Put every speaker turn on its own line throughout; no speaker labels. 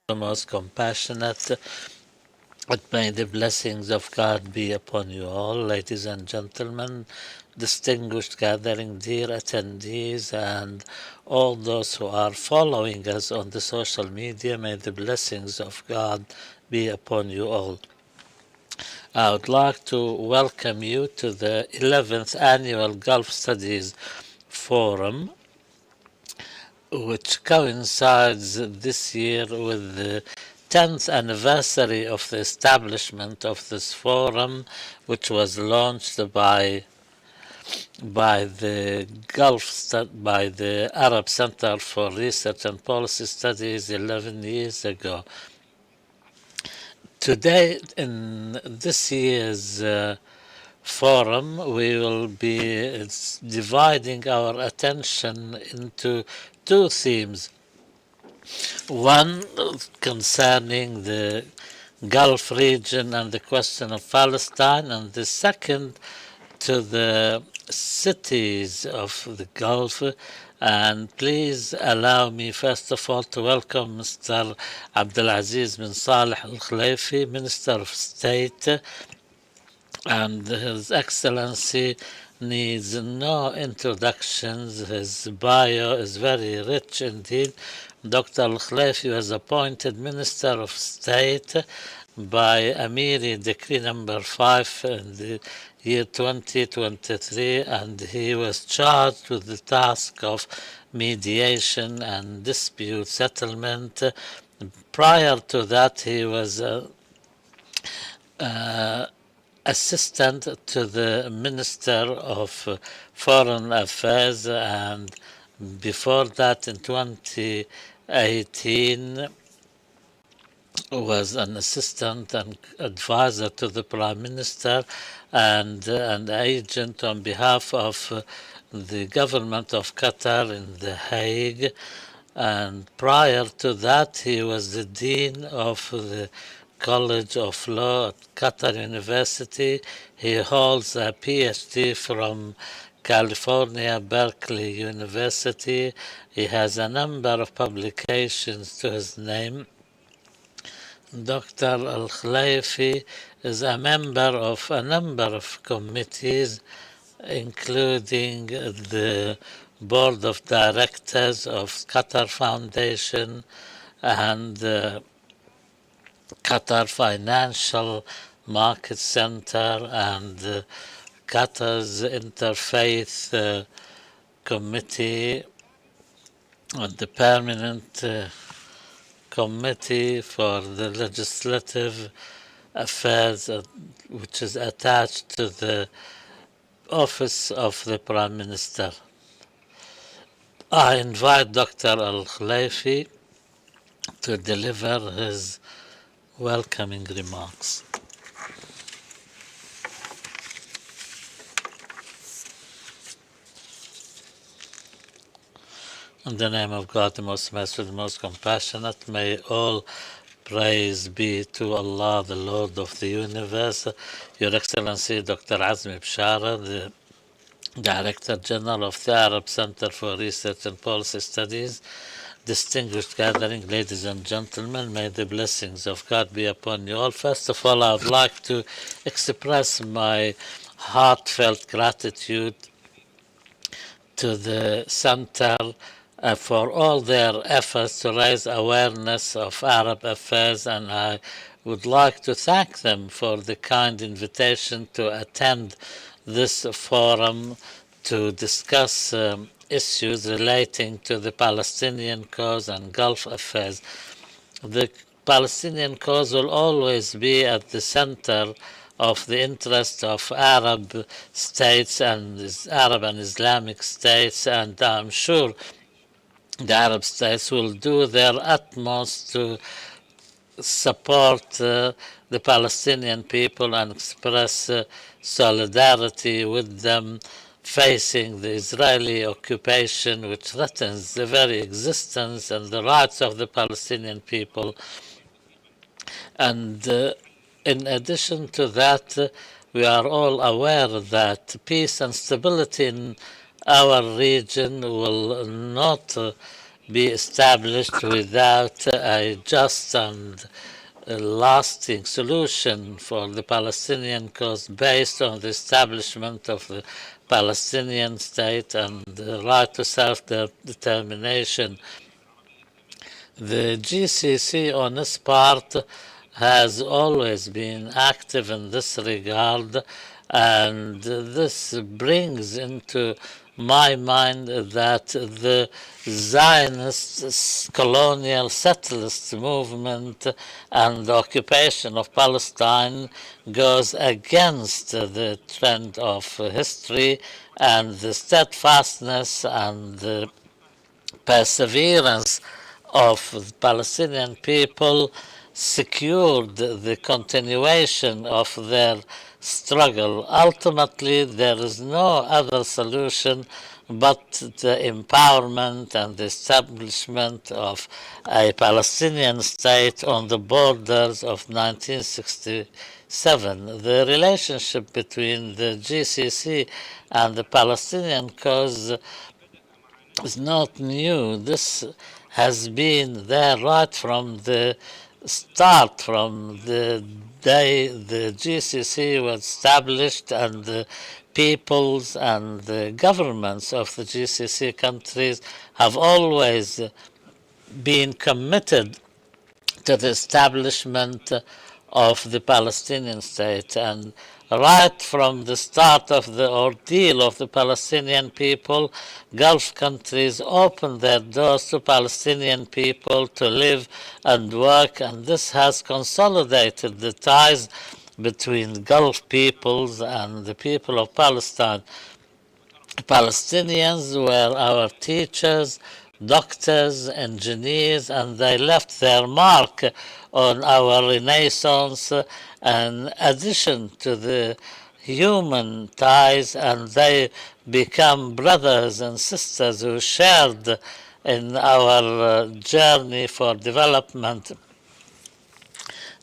the most compassionate. But may the blessings of God be upon you all, ladies and gentlemen, distinguished gathering, dear attendees, and all those who are following us on the social media. May the blessings of God be upon you all. I would like to welcome you to the 11th Annual Gulf Studies Forum, which coincides this year with the 10th anniversary of the establishment of this forum, which was launched by the Arab Center for Research and Policy Studies 11 years ago. Today, in this year's forum, we will be dividing our attention into two themes. One concerning the Gulf region and the question of Palestine, and the second to the cities of the Gulf. And please allow me first of all to welcome Mr. Abdulaziz bin Al-Khulaifi, Minister of State, and His Excellency needs no introductions. His bio is very rich indeed. Dr. Al-Khulaifi was appointed Minister of State by Amiri Decree number 5 in the year 2023, and he was charged with the task of mediation and dispute settlement. Prior to that, he was assistant to the Minister of Foreign Affairs, and before that in 2018 was an assistant and advisor to the Prime Minister and an agent on behalf of the government of Qatar in The Hague. And prior to that, he was the Dean of the College of Law at Qatar University. He holds a PhD from California Berkeley University. He has a number of publications to his name. Dr. Al-Khulaifi is a member of a number of committees, including the Board of Directors of Qatar Foundation and Qatar Financial Market Center and Qatar's Interfaith Committee and the Permanent Committee for the Legislative Affairs, which is attached to the Office of the Prime Minister. I invite Dr. Al-Khulaifi to deliver his welcoming remarks. In the name of God, the most merciful, the most compassionate, may all praise be to Allah, the Lord of the universe. Your Excellency, Dr. Azmi Bishara, the Director General of the Arab Center for Research and Policy Studies, distinguished gathering, ladies and gentlemen, may the blessings of God be upon you all. First of all, I would like to express my heartfelt gratitude to the Center for all their efforts to raise awareness of Arab affairs, and I would like to thank them for the kind invitation to attend this forum to discuss issues relating to the Palestinian cause and Gulf affairs. The Palestinian cause will always be at the center of the interest of Arab states and Arab and Islamic states, and I'm sure the Arab states will do their utmost to support the Palestinian people and express solidarity with them facing the Israeli occupation, which threatens the very existence and the rights of the Palestinian people. And in addition to that, we are all aware that peace and stability in our region will not be established without a just and a lasting solution for the Palestinian cause based on the establishment of the Palestinian state and the right to self-determination. The GCC, on its part, has always been active in this regard, and this brings into my mind that the Zionist colonial settlist movement and the occupation of Palestine goes against the trend of history, and the steadfastness and the perseverance of the Palestinian people secured the continuation of their struggle. Ultimately, there is no other solution but the empowerment and the establishment of a Palestinian state on the borders of 1967. The relationship between the GCC and the Palestinian cause is not new. This has been there right from the start, from the day the GCC was established, and the peoples and the governments of the GCC countries have always been committed to the establishment of the Palestinian state. And right from the start of the ordeal of the Palestinian people, Gulf countries opened their doors to Palestinian people to live and work, and this has consolidated the ties between Gulf peoples and the people of Palestine. Palestinians were our teachers, doctors, engineers, and they left their mark on our Renaissance in addition to the human ties, and they become brothers and sisters who shared in our journey for development.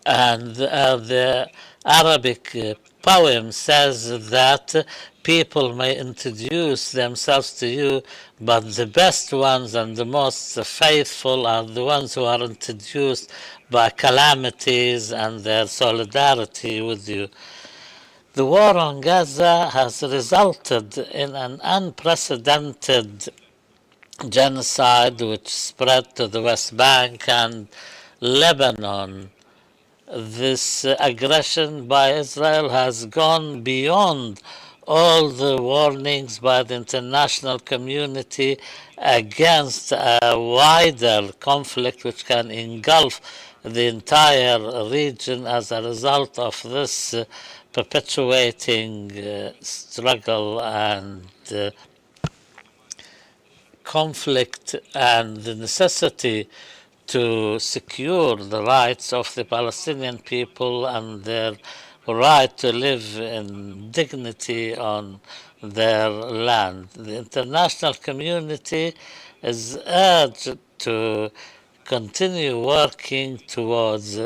And the Arabic poem says that people may introduce themselves to you, but the best ones and the most faithful are the ones who are introduced by calamities and their solidarity with you. The war on Gaza has resulted in an unprecedented genocide which spread to the West Bank and Lebanon. This aggression by Israel has gone beyond all the warnings by the international community against a wider conflict which can engulf the entire region as a result of this perpetuating struggle and conflict, and the necessity to secure the rights of the Palestinian people and their right to live in dignity on their land. The international community is urged to continue working towards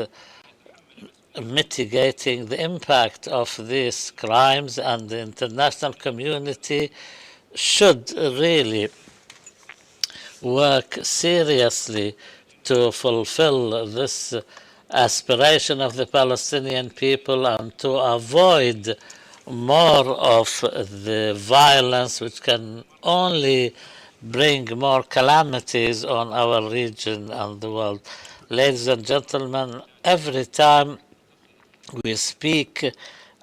mitigating the impact of these crimes, and the international community should really work seriously to fulfill this aspiration of the Palestinian people and to avoid more of the violence which can only bring more calamities on our region and the world. Ladies and gentlemen, every time we speak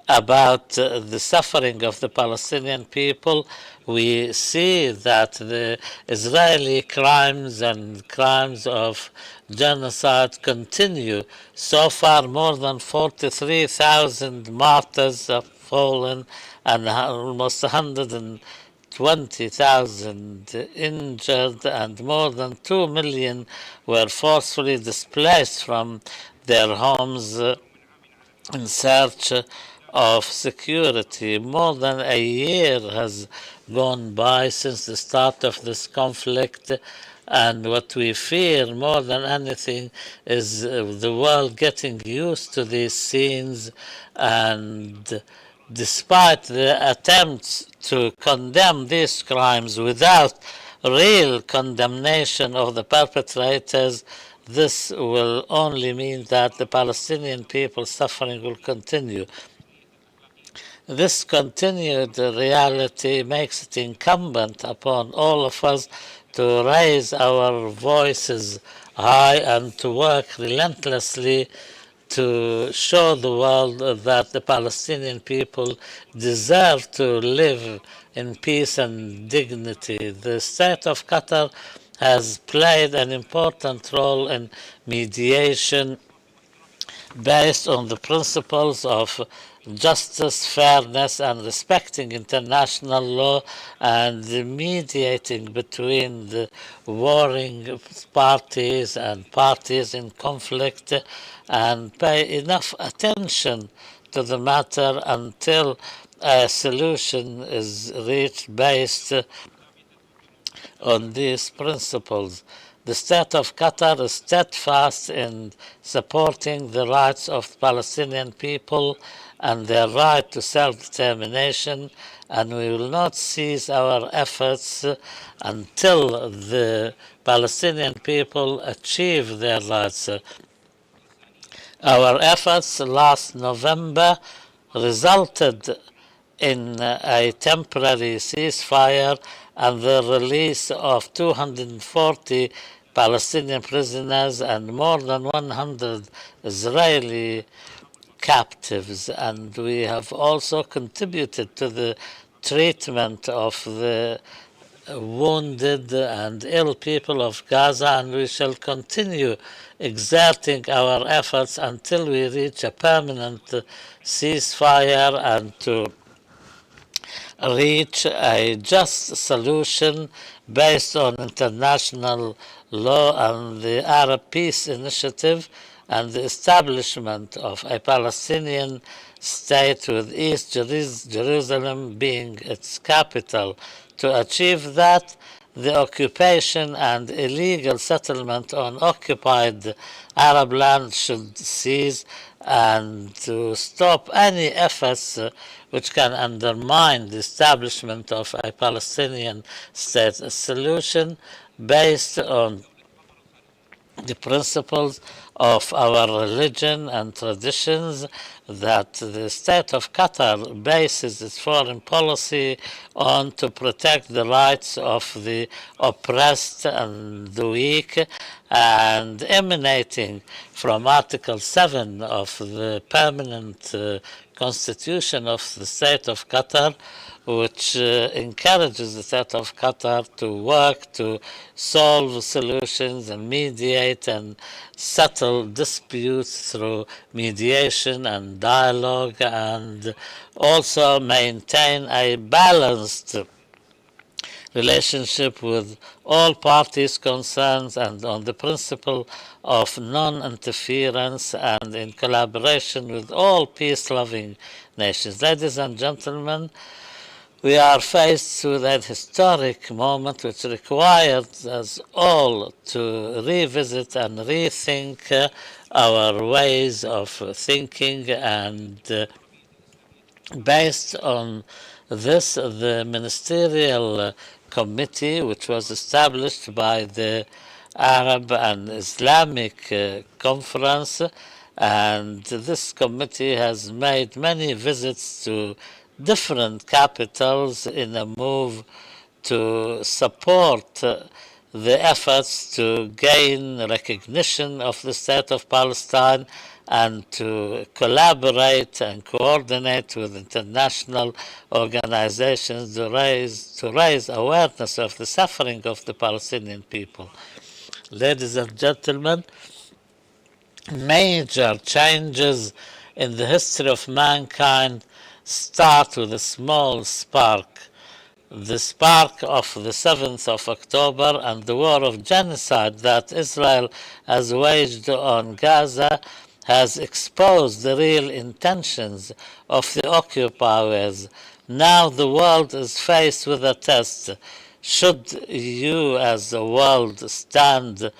about the suffering of the Palestinian people, we see that the Israeli crimes and crimes of genocide continue. So far, more than 43,000 martyrs have fallen and almost 120,000 injured, and more than 2 million were forcefully displaced from their homes in search of security. More than a year has gone by since the start of this conflict, and what we fear more than anything is the world getting used to these scenes, and despite the attempts to condemn these crimes without real condemnation of the perpetrators, this will only mean that the Palestinian people's suffering will continue. This continued reality makes it incumbent upon all of us to raise our voices high and to work relentlessly to show the world that the Palestinian people deserve to live in peace and dignity. The state of Qatar has played an important role in mediation based on the principles of justice, fairness, and respecting international law, and mediating between the warring parties and parties in conflict, and pay enough attention to the matter until a solution is reached based on these principles. The state of Qatar is steadfast in supporting the rights of Palestinian people and their right to self-determination, and we will not cease our efforts until the Palestinian people achieve their rights. Our efforts last November resulted in a temporary ceasefire and the release of 240 Palestinian prisoners and more than 100 Israeli captives. And we have also contributed to the treatment of the wounded and ill people of Gaza, and we shall continue exerting our efforts until we reach a permanent ceasefire and to reach a just solution based on international law and the Arab Peace Initiative and the establishment of a Palestinian state with East Jerusalem being its capital. To achieve that, the occupation and illegal settlement on occupied Arab land should cease, and to stop any efforts which can undermine the establishment of a Palestinian state. A solution based on the principles of our religion and traditions, that the state of Qatar bases its foreign policy on to protect the rights of the oppressed and the weak, and emanating from Article 7 of the permanent constitution of the state of Qatar, which encourages the state of Qatar to work to solve solutions and mediate and settle disputes through mediation and dialogue, and also maintain a balanced relationship with all parties concerned and on the principle of non-interference and in collaboration with all peace-loving nations. Ladies and gentlemen, we are faced with a historic moment which requires us all to revisit and rethink our ways of thinking, and based on this, the ministerial committee, which was established by the Arab and Islamic Conference, and this committee has made many visits to different capitals in a move to support the efforts to gain recognition of the state of Palestine and to collaborate and coordinate with international organizations to raise awareness of the suffering of the Palestinian people. Ladies and gentlemen, major changes in the history of mankind start with a small spark. The spark of the 7th of October and the war of genocide that Israel has waged on Gaza has exposed the real intentions of the occupiers. Now the world is faced with a test. Should you as a world stand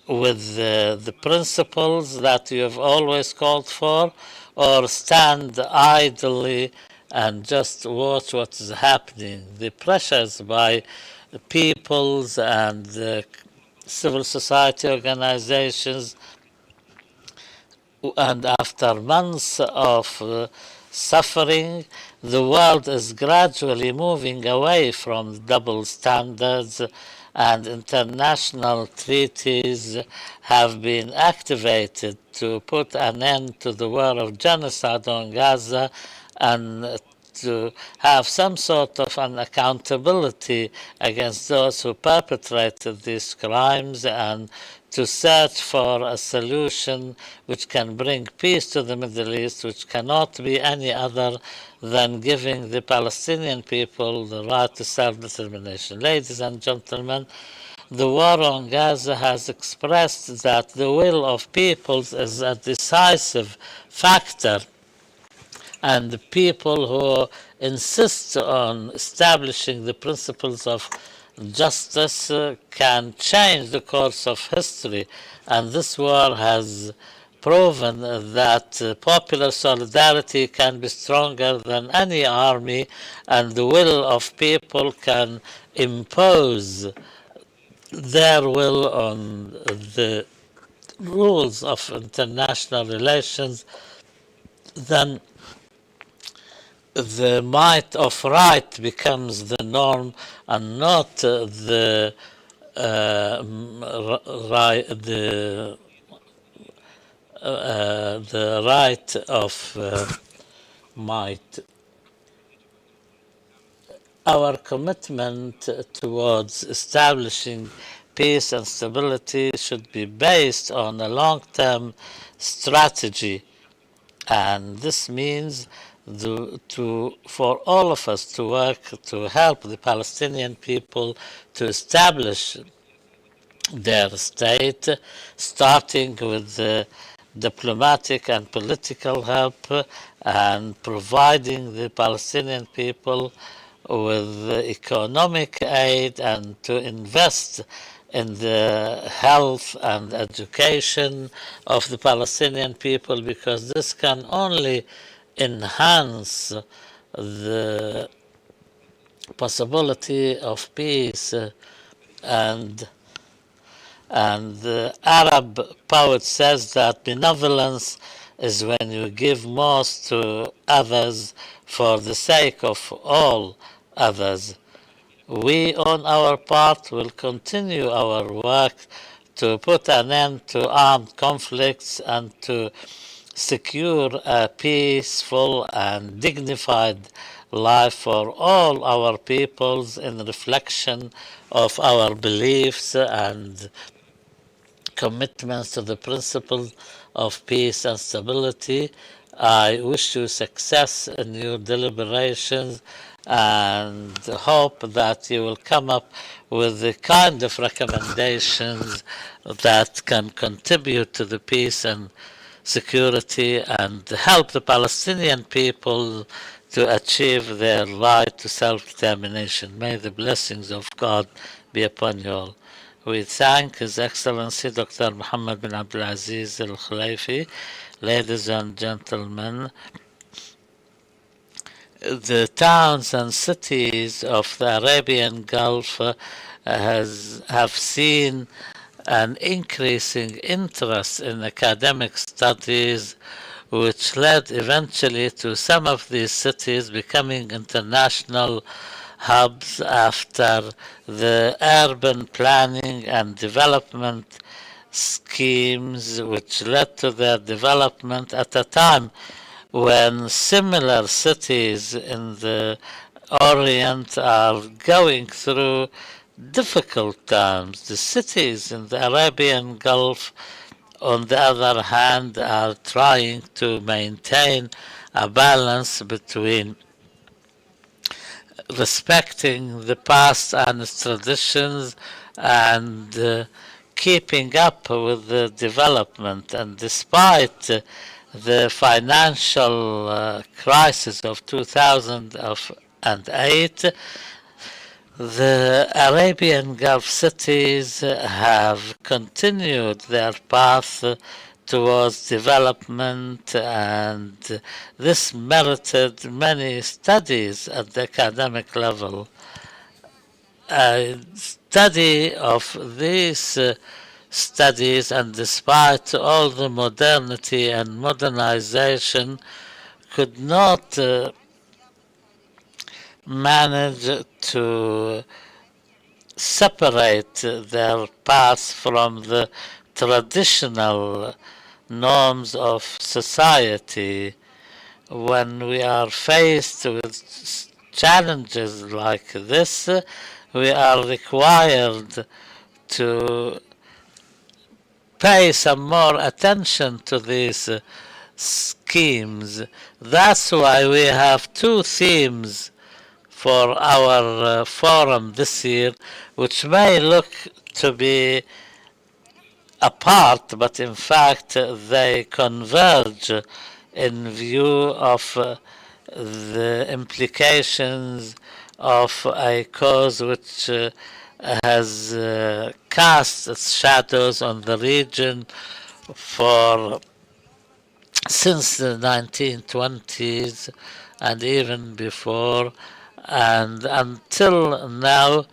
with the principles that you have always called for, or stand idly and just watch what is happening. The pressures by the peoples and the civil society organizations, and after months of suffering, the world is gradually moving away from double standards, and international treaties have been activated to put an end to the war of genocide on Gaza and to have some sort of an accountability against those who perpetrated these crimes, and to search for a solution which can bring peace to the Middle East, which cannot be any other than giving the Palestinian people the right to self-determination. Ladies and gentlemen, the war on Gaza has expressed that the will of peoples is a decisive factor, and the people who insist on establishing the principles of justice can change the course of history. And this war has proven that popular solidarity can be stronger than any army, and the will of people can impose their will on the rules of international relations. Then the might of right becomes the norm, and not the right of might. Our commitment towards establishing peace and stability should be based on a long-term strategy, and this means for all of us to work to help the Palestinian people to establish their state, starting with diplomatic and political help, and providing the Palestinian people with economic aid, and to invest in the health and education of the Palestinian people, because this can only enhance the possibility of peace. And the Arab poet says that benevolence is when you give most to others for the sake of all others. We, on our part, will continue our work to put an end to armed conflicts and to secure a peaceful and dignified life for all our peoples, in reflection of our beliefs and commitments to the principles of peace and stability. I wish you success in your deliberations, and hope that you will come up with the kind of recommendations that can contribute to the peace and security and help the Palestinian people to achieve their right to self-determination. May the blessings of God be upon you all. We thank His Excellency Dr. Mohammed bin Abdulaziz Al-Khulaifi. Ladies and gentlemen, the towns and cities of the Arabian Gulf have seen an increasing interest in academic studies, which led eventually to some of these cities becoming international hubs after the urban planning and development schemes, which led to their development at a time when similar cities in the Orient are going through difficult times. The cities in the Arabian Gulf, on the other hand, are trying to maintain a balance between respecting the past and its traditions and keeping up with the development. And despite the financial crisis of 2008, the Arabian Gulf cities have continued their path towards development, and this merited many studies at the academic level. A study of these studies, and despite all the modernity and modernization, could not manage to separate their path from the traditional norms of society. When we are faced with challenges like this, we are required to pay some more attention to these schemes. That's why we have two themes for our forum this year, which may look to be apart, but in fact they converge in view of the implications of a cause which has cast its shadows on the region since the 1920s and even before, and until now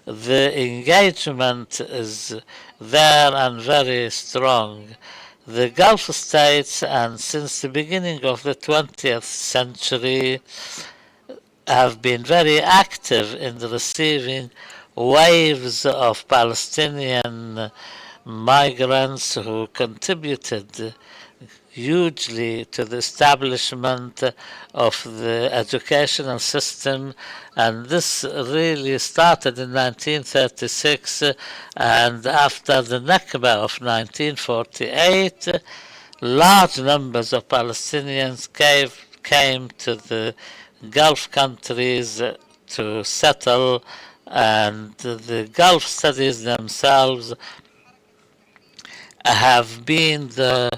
the engagement is there and very strong. The Gulf states, and since the beginning of the 20th century, have been very active in receiving waves of Palestinian migrants who contributed hugely to the establishment of the educational system, and this really started in 1936, and after the Nakba of 1948, large numbers of Palestinians came to the Gulf countries to settle, and the Gulf studies themselves have been the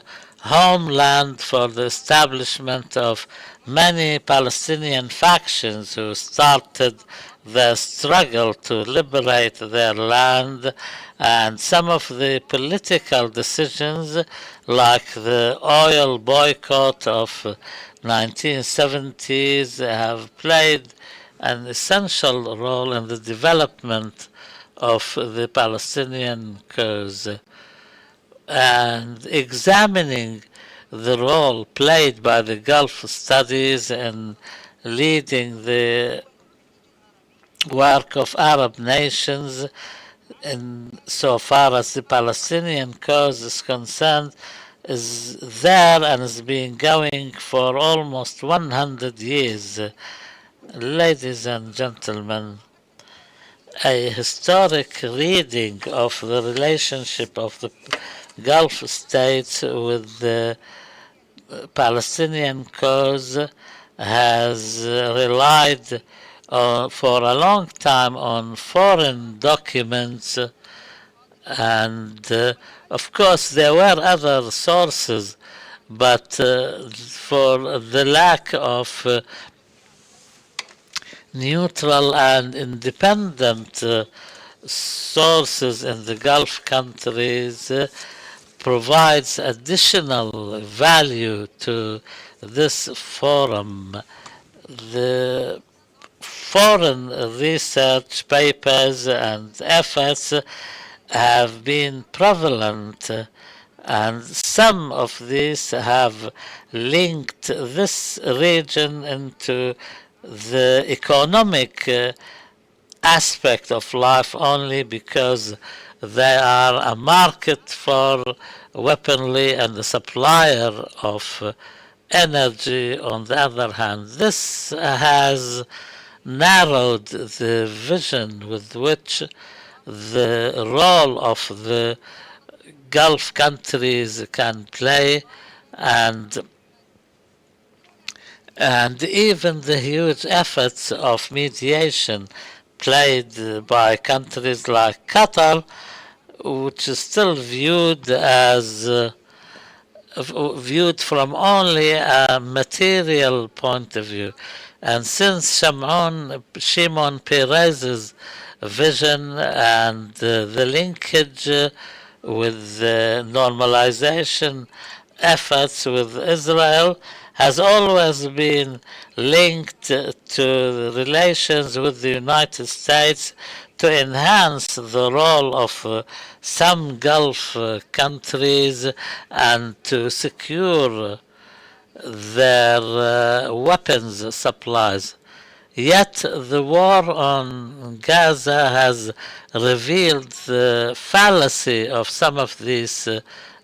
homeland for the establishment of many Palestinian factions who started their struggle to liberate their land, and some of the political decisions, like the oil boycott of 1970s, have played an essential role in the development of the Palestinian cause. And examining the role played by the Gulf studies in leading the work of Arab nations in so far as the Palestinian cause is concerned is there and has been going for almost 100 years. Ladies and gentlemen, a historic reading of the relationship of the Gulf states with the Palestinian cause has relied for a long time on foreign documents, and of course there were other sources, but for the lack of neutral and independent sources in the Gulf countries provides additional value to this forum. The foreign research papers and efforts have been prevalent, and some of these have linked this region into the economic aspect of life only because they are a market for weaponry and a supplier of energy on the other hand. This has narrowed the vision with which the role of the Gulf countries can play, and even the huge efforts of mediation played by countries like Qatar, which is still viewed from only a material point of view. And since Shimon Peres's vision and the linkage with the normalization efforts with Israel has always been linked to the relations with the United States to enhance the role of some Gulf countries and to secure their weapons supplies. Yet the war on Gaza has revealed the fallacy of some of these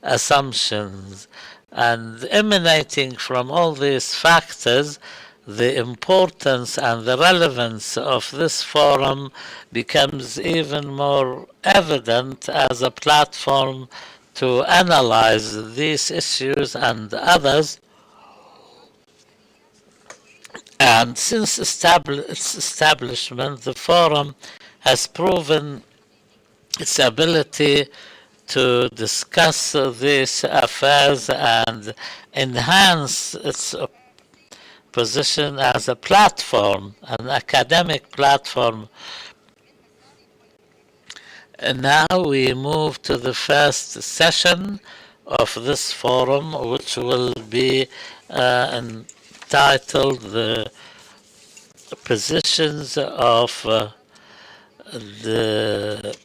assumptions, and emanating from all these factors, the importance and the relevance of this forum becomes even more evident as a platform to analyze these issues and others. And since its establishment, the forum has proven its ability to discuss these affairs and enhance its position as a platform, an academic platform. And now we move to the first session of this forum, which will be entitled The Positions of the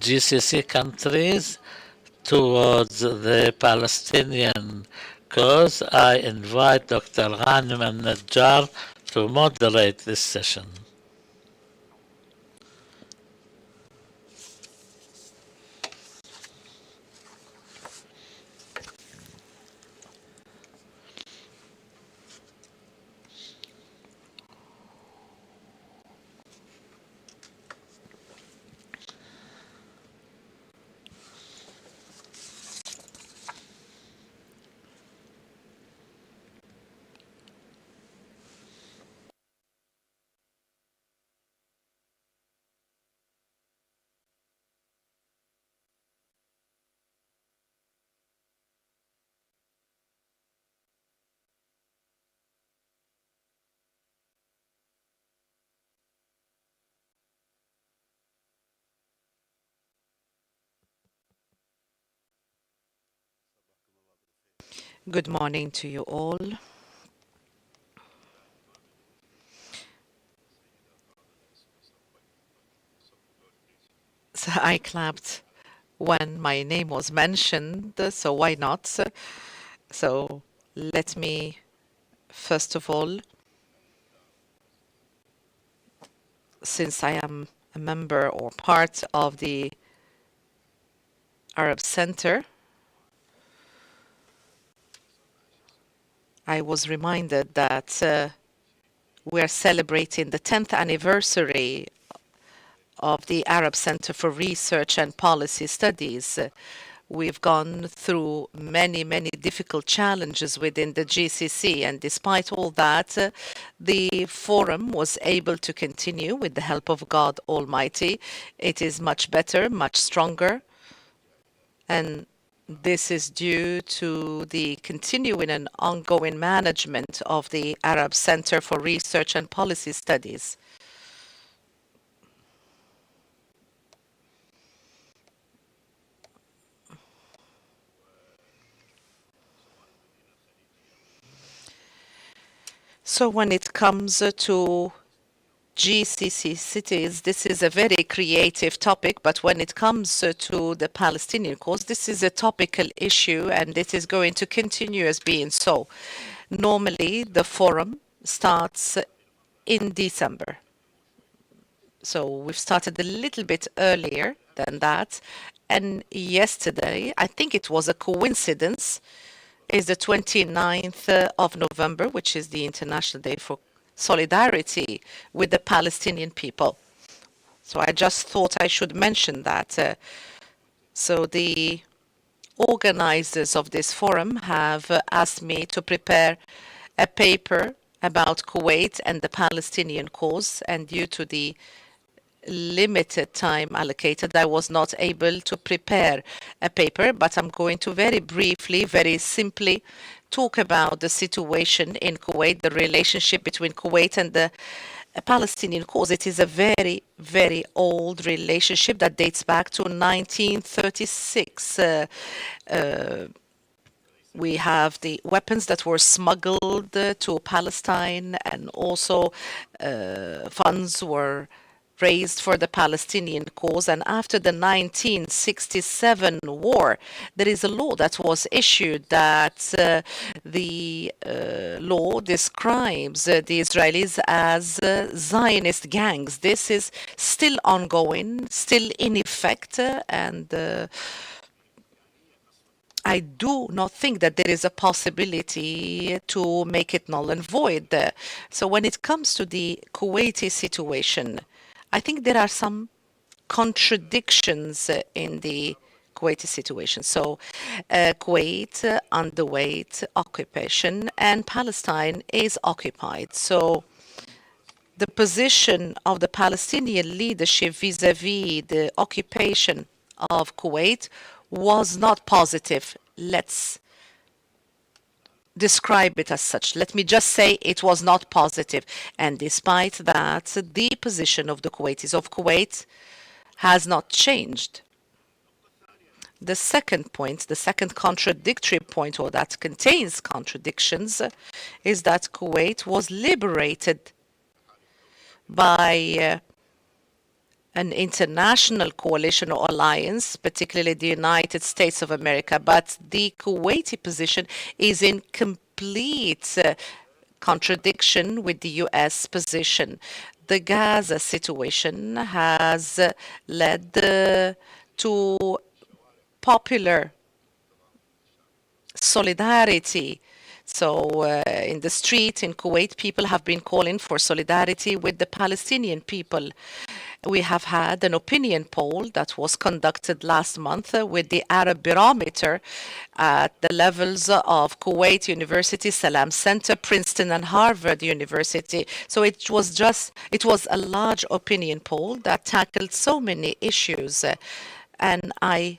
GCC countries towards the Palestinian cause. I invite Dr. Ghanem and Najjar to moderate this session.
Good morning to you all. So I clapped when my name was mentioned, so why not? So let me, first of all, since I am a member or part of the Arab Center, I was reminded that we are celebrating the 10th anniversary of the Arab Center for Research and Policy Studies. We've gone through many, many difficult challenges within the GCC, and despite all that, the forum was able to continue with the help of God Almighty. It is much better, much stronger, and this is due to the continuing and ongoing management of the Arab Center for Research and Policy Studies. So when it comes to GCC cities, this is a very creative topic, but when it comes to the Palestinian cause, this is a topical issue and it is going to continue as being so. Normally, the forum starts in December. So we've started a little bit earlier than that. And yesterday, I think it was a coincidence, is the 29th of November, which is the International Day for Solidarity with the Palestinian people. So I just thought I should mention that. So the organizers of this forum have asked me to prepare a paper about Kuwait and the Palestinian cause, and due to the limited time allocated, I was not able to prepare a paper, but I'm going to very briefly, very simply talk about the situation in Kuwait, the relationship between Kuwait and the Palestinian cause. It is a very, very old relationship that dates back to 1936. We have the weapons that were smuggled to Palestine, and also funds were raised for the Palestinian cause. And after the 1967 war, there is a law that was issued that the law describes the Israelis as Zionist gangs. This is still ongoing, still in effect, and I do not think that there is a possibility to make it null and void. So when it comes to the Kuwaiti situation, I think there are some contradictions in the Kuwaiti situation. So Kuwait underweight occupation and Palestine is occupied. So the position of the Palestinian leadership vis-à-vis the occupation of Kuwait was not positive. Let's describe it as such. Let me just say it was not positive. And despite that, the position of the Kuwaitis of Kuwait has not changed. The second point, the second contradictory point, or that contains contradictions, is that Kuwait was liberated by an international coalition or alliance, particularly the United States of America, but the Kuwaiti position is in complete contradiction with the US position. The Gaza situation has led to popular solidarity. So in the street in Kuwait, people have been calling for solidarity with the Palestinian people. We have had an opinion poll that was conducted last month with the Arab Barometer at the levels of Kuwait University, Salam Center, Princeton, and Harvard University. So it was a large opinion poll that tackled so many issues. And I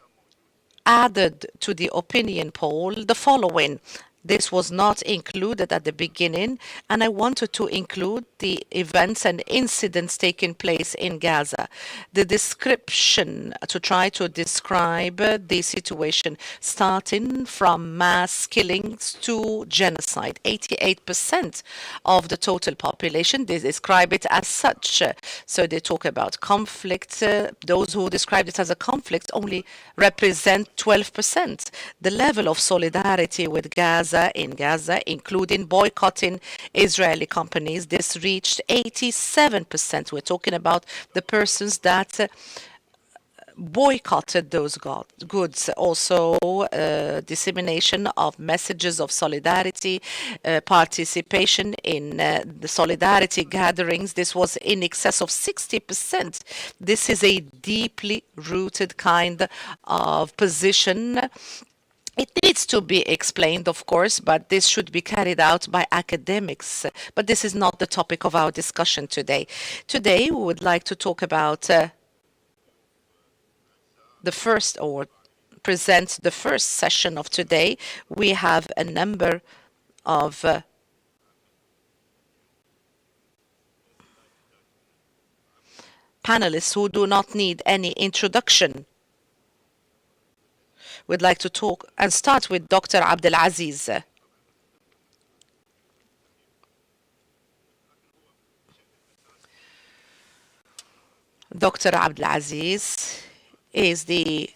added to the opinion poll the following. This was not included at the beginning, and I wanted to include the events and incidents taking place in Gaza. The description, to try to describe the situation, starting from mass killings to genocide. 88% of the total population, they describe it as such. So they talk about conflict. Those who describe it as a conflict only represent 12%. The level of solidarity with Gaza, including boycotting Israeli companies, this reached 87%. We're talking about the persons that boycotted those goods. Also, dissemination of messages of solidarity, participation in the solidarity gatherings. This was in excess of 60%. This is a deeply rooted kind of position. It needs to be explained, of course, but this should be carried out by academics. But this is not the topic of our discussion today. Today, we would like to talk about the first, or present the first session of today. We have a number of panelists who do not need any introduction. We'd like to talk and start with Dr. Abdulaziz. Dr. Abdulaziz is the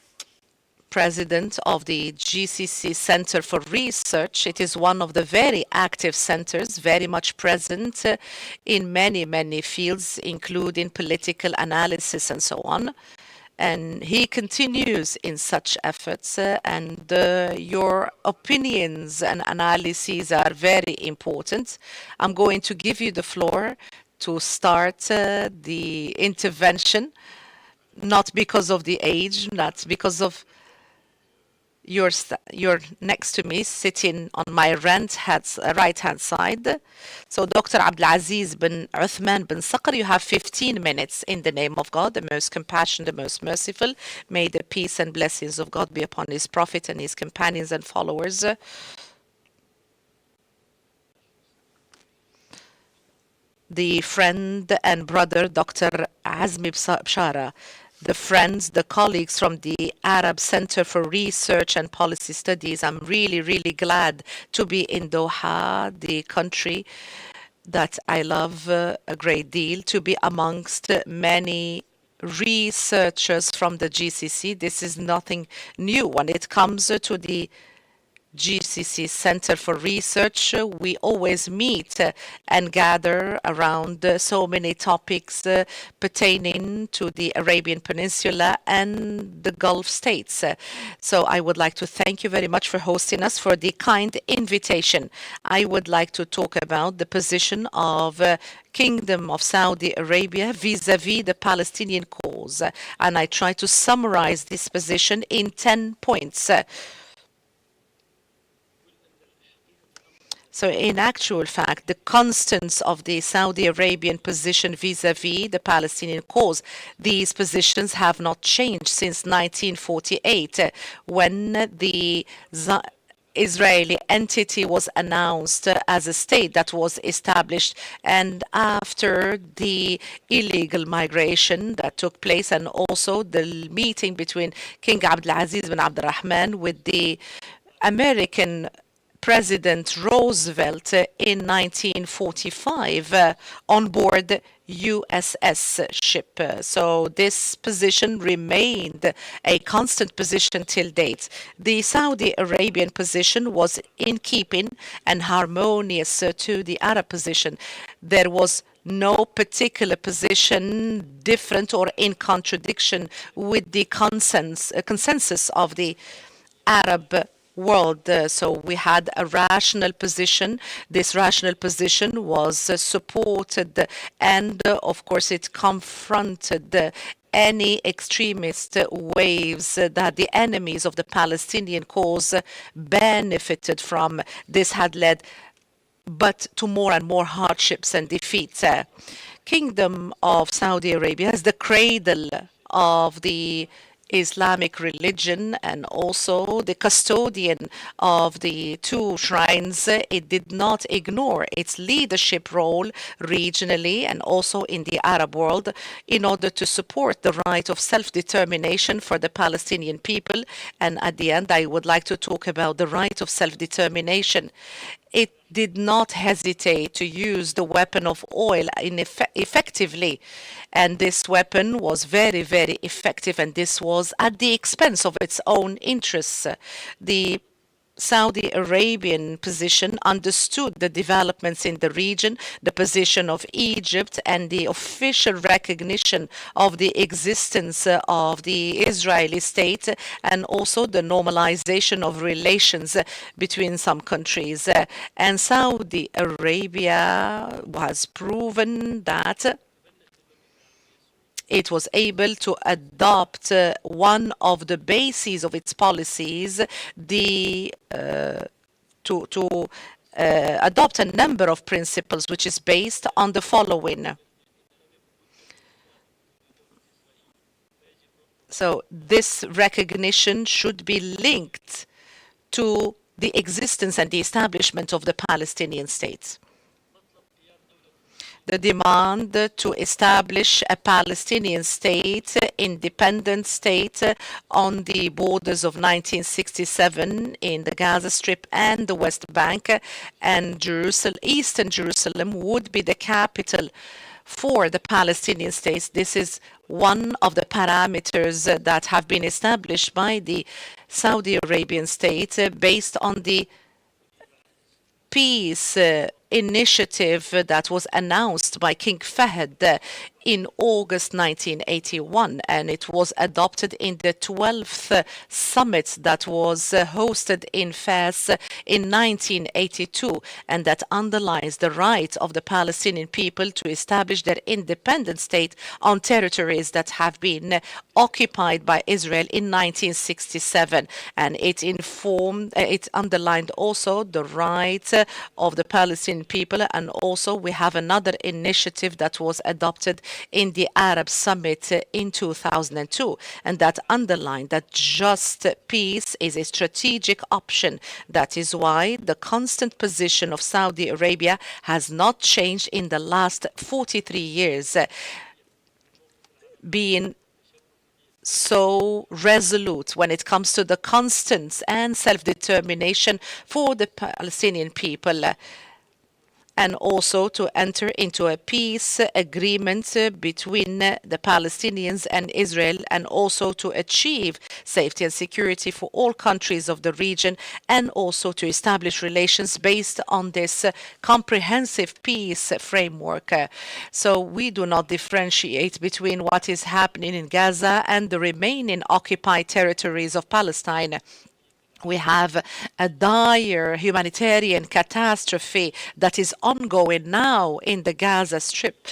president of the GCC Center for Research. It is one of the very active centers, very much present in many, many fields, including political analysis and so on. And he continues in such efforts, and your opinions and analyses are very important. I'm going to give you the floor to start the intervention, not because of the age, not because of you're next to me, sitting on my right-hand side. So Dr. Abdulaziz bin Uthman bin Saqr, you have 15 minutes in the name of God, the most compassionate, the most merciful. May the peace and blessings of God be upon his prophet and his companions and followers. the friend and brother Dr. Azmi Bshara, the friends, the colleagues from the Arab Center for Research and Policy Studies. I'm really, really glad to be in Doha, the country that I love a great deal, to be amongst many researchers from the GCC. This is nothing new. When it comes to the GCC Center for Research, we always meet and gather around so many topics pertaining to the Arabian Peninsula and the Gulf states. So I would like to thank you very much for hosting us, for the kind invitation. I would like to talk about the position of Kingdom of Saudi Arabia vis-à-vis the Palestinian cause. And I try to summarize this position in 10 points. So in actual fact, the constants of the Saudi Arabian position vis-à-vis the Palestinian cause, these positions have not changed since 1948, when the Israeli entity was announced as a state that was established, and after the illegal migration that took place, and also the meeting between King Abdulaziz bin Abdurrahman with the American President Roosevelt in 1945 on board USS ship. So this position remained a constant position till date. The Saudi Arabian position was in keeping and harmonious to the Arab position. There was no particular position different or in contradiction with the consensus of the Arab world. So we had a rational position. This rational position was supported, and of course it confronted any extremist waves that the enemies of the Palestinian cause benefited from. This had led but to more and more hardships and defeats. Kingdom of Saudi Arabia is the cradle of the Islamic religion and also the custodian of the two shrines. It did not ignore its leadership role regionally and also in the Arab world in order to support the right of self-determination for the Palestinian people. And at the end, I would like to talk about the right of self-determination. It did not hesitate to use the weapon of oil effectively. And this weapon was very, very effective, and this was at the expense of its own interests. The Saudi Arabian position understood the developments in the region, the position of Egypt, and the official recognition of the existence of the Israeli state, and also the normalization of relations between some countries. And Saudi Arabia has proven that it was able to adopt one of the bases of its policies, to adopt a number of principles which is based on the following. So this recognition should be linked to the existence and the establishment of the Palestinian state. The demand to establish a Palestinian state, independent state on the borders of 1967 in the Gaza Strip and the West Bank, and Eastern Jerusalem would be the capital for the Palestinian states. This is one of the parameters that have been established by the Saudi Arabian state based on the peace initiative that was announced by King Fahd in August 1981, and it was adopted in the 12th summit that was hosted in Fez in 1982, and that underlines the right of the Palestinian people to establish their independent state on territories that have been occupied by Israel in 1967. And it underlined also the right of the Palestinian Palestinian people, and also we have another initiative that was adopted in the Arab Summit in 2002, and that underlined that just peace is a strategic option. That is why the constant position of Saudi Arabia has not changed in the last 43 years, being so resolute when it comes to the constants and self-determination for the Palestinian people, and also to enter into a peace agreement between the Palestinians and Israel, and also to achieve safety and security for all countries of the region, and also to establish relations based on this comprehensive peace framework. So we do not differentiate between what is happening in Gaza and the remaining occupied territories of Palestine. We have a dire humanitarian catastrophe that is ongoing now in the Gaza Strip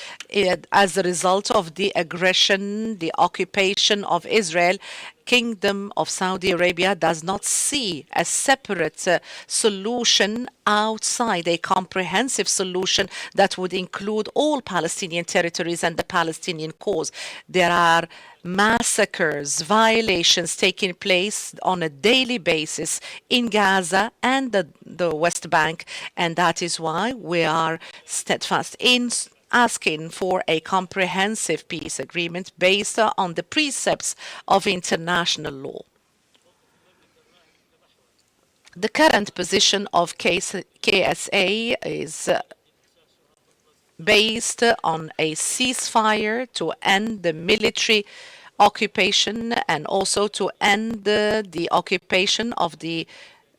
as a result of the aggression, the occupation of Israel. Kingdom of Saudi Arabia does not see a separate solution outside a comprehensive solution that would include all Palestinian territories and the Palestinian cause. There are massacres, violations taking place on a daily basis in Gaza and the West Bank, and that is why we are steadfast in asking for a comprehensive peace agreement based on the precepts of international law. The current position of KSA is based on a ceasefire to end the military occupation and also to end the occupation of the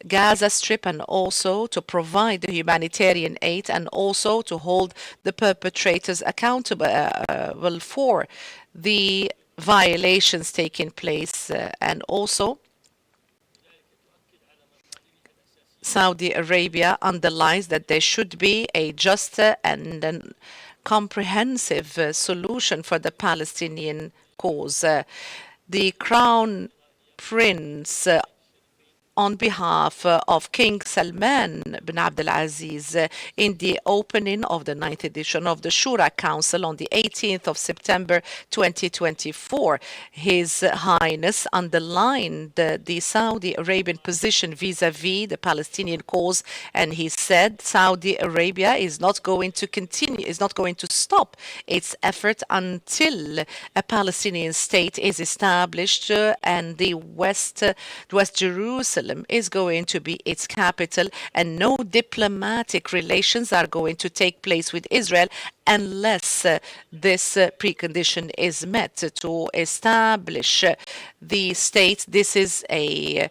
Gaza Strip, and also to provide the humanitarian aid, and also to hold the perpetrators accountable for the violations taking place, and also Saudi Arabia underlines that there should be a just and comprehensive solution for the Palestinian cause. The Crown Prince, on behalf of King Salman bin Abdulaziz, in the opening of the 9th edition of the Shura Council on the 18th of September 2024, His Highness underlined the Saudi Arabian position vis-à-vis the Palestinian cause, and he said Saudi Arabia is not going to stop its effort until a Palestinian state is established and the West Jerusalem is going to be its capital, and no diplomatic relations are going to take place with Israel unless this precondition is met to establish the state. This is a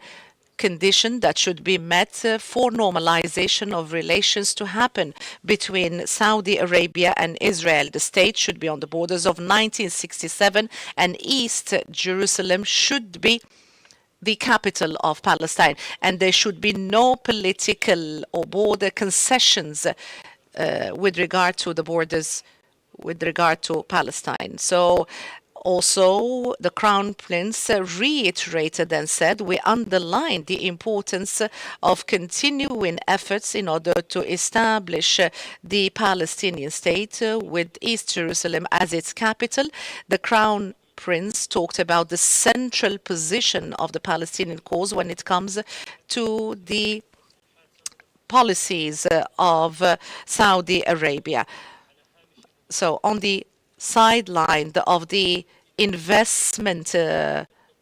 condition that should be met for normalization of relations to happen between Saudi Arabia and Israel. The state should be on the borders of 1967, and East Jerusalem should be the capital of Palestine, and there should be no political or border concessions with regard to the borders, with regard to Palestine. So also, the Crown Prince reiterated and said, we underline the importance of continuing efforts in order to establish the Palestinian state with East Jerusalem as its capital. The Crown Prince talked about the central position of the Palestinian cause when it comes to the policies of Saudi Arabia. So on the sideline of the investment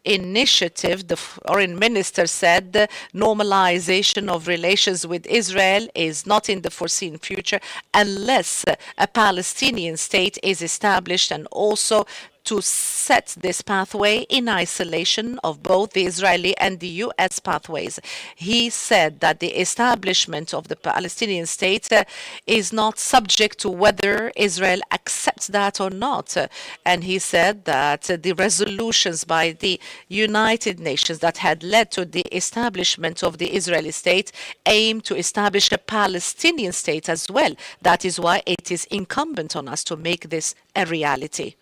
initiative, the foreign minister said the normalization of relations with Israel is not in the foreseen future unless a Palestinian state is established, and also to set this pathway in isolation of both the Israeli and the U.S. pathways. He said that the establishment of the Palestinian state is not subject to whether Israel accepts that or not. And he said that the resolutions by the United Nations that had led to the establishment of the Israeli state aim to establish a Palestinian state as well. That is why it is incumbent on us to make this a reality.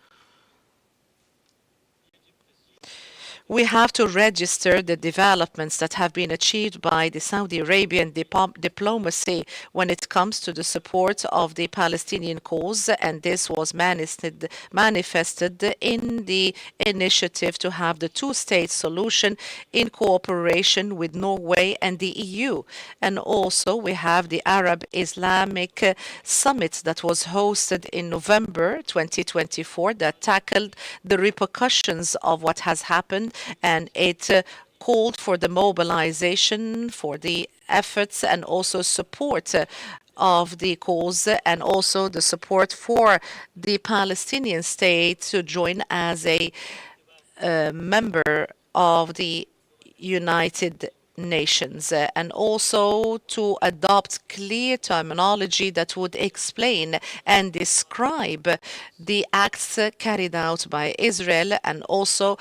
we have to register the developments that have been achieved by the Saudi Arabian diplomacy when it comes to the support of the Palestinian cause, and this was manifested in the initiative to have the two-state solution in cooperation with Norway and the EU. And also we have the Arab Islamic Summit that was hosted in November 2024 that tackled the repercussions of what has happened, and it called for the mobilization for the efforts and also support of the cause, and also the support for the Palestinian state to join as a member of the United Nations, and also to adopt clear terminology that would explain and describe the acts carried out by Israel, and also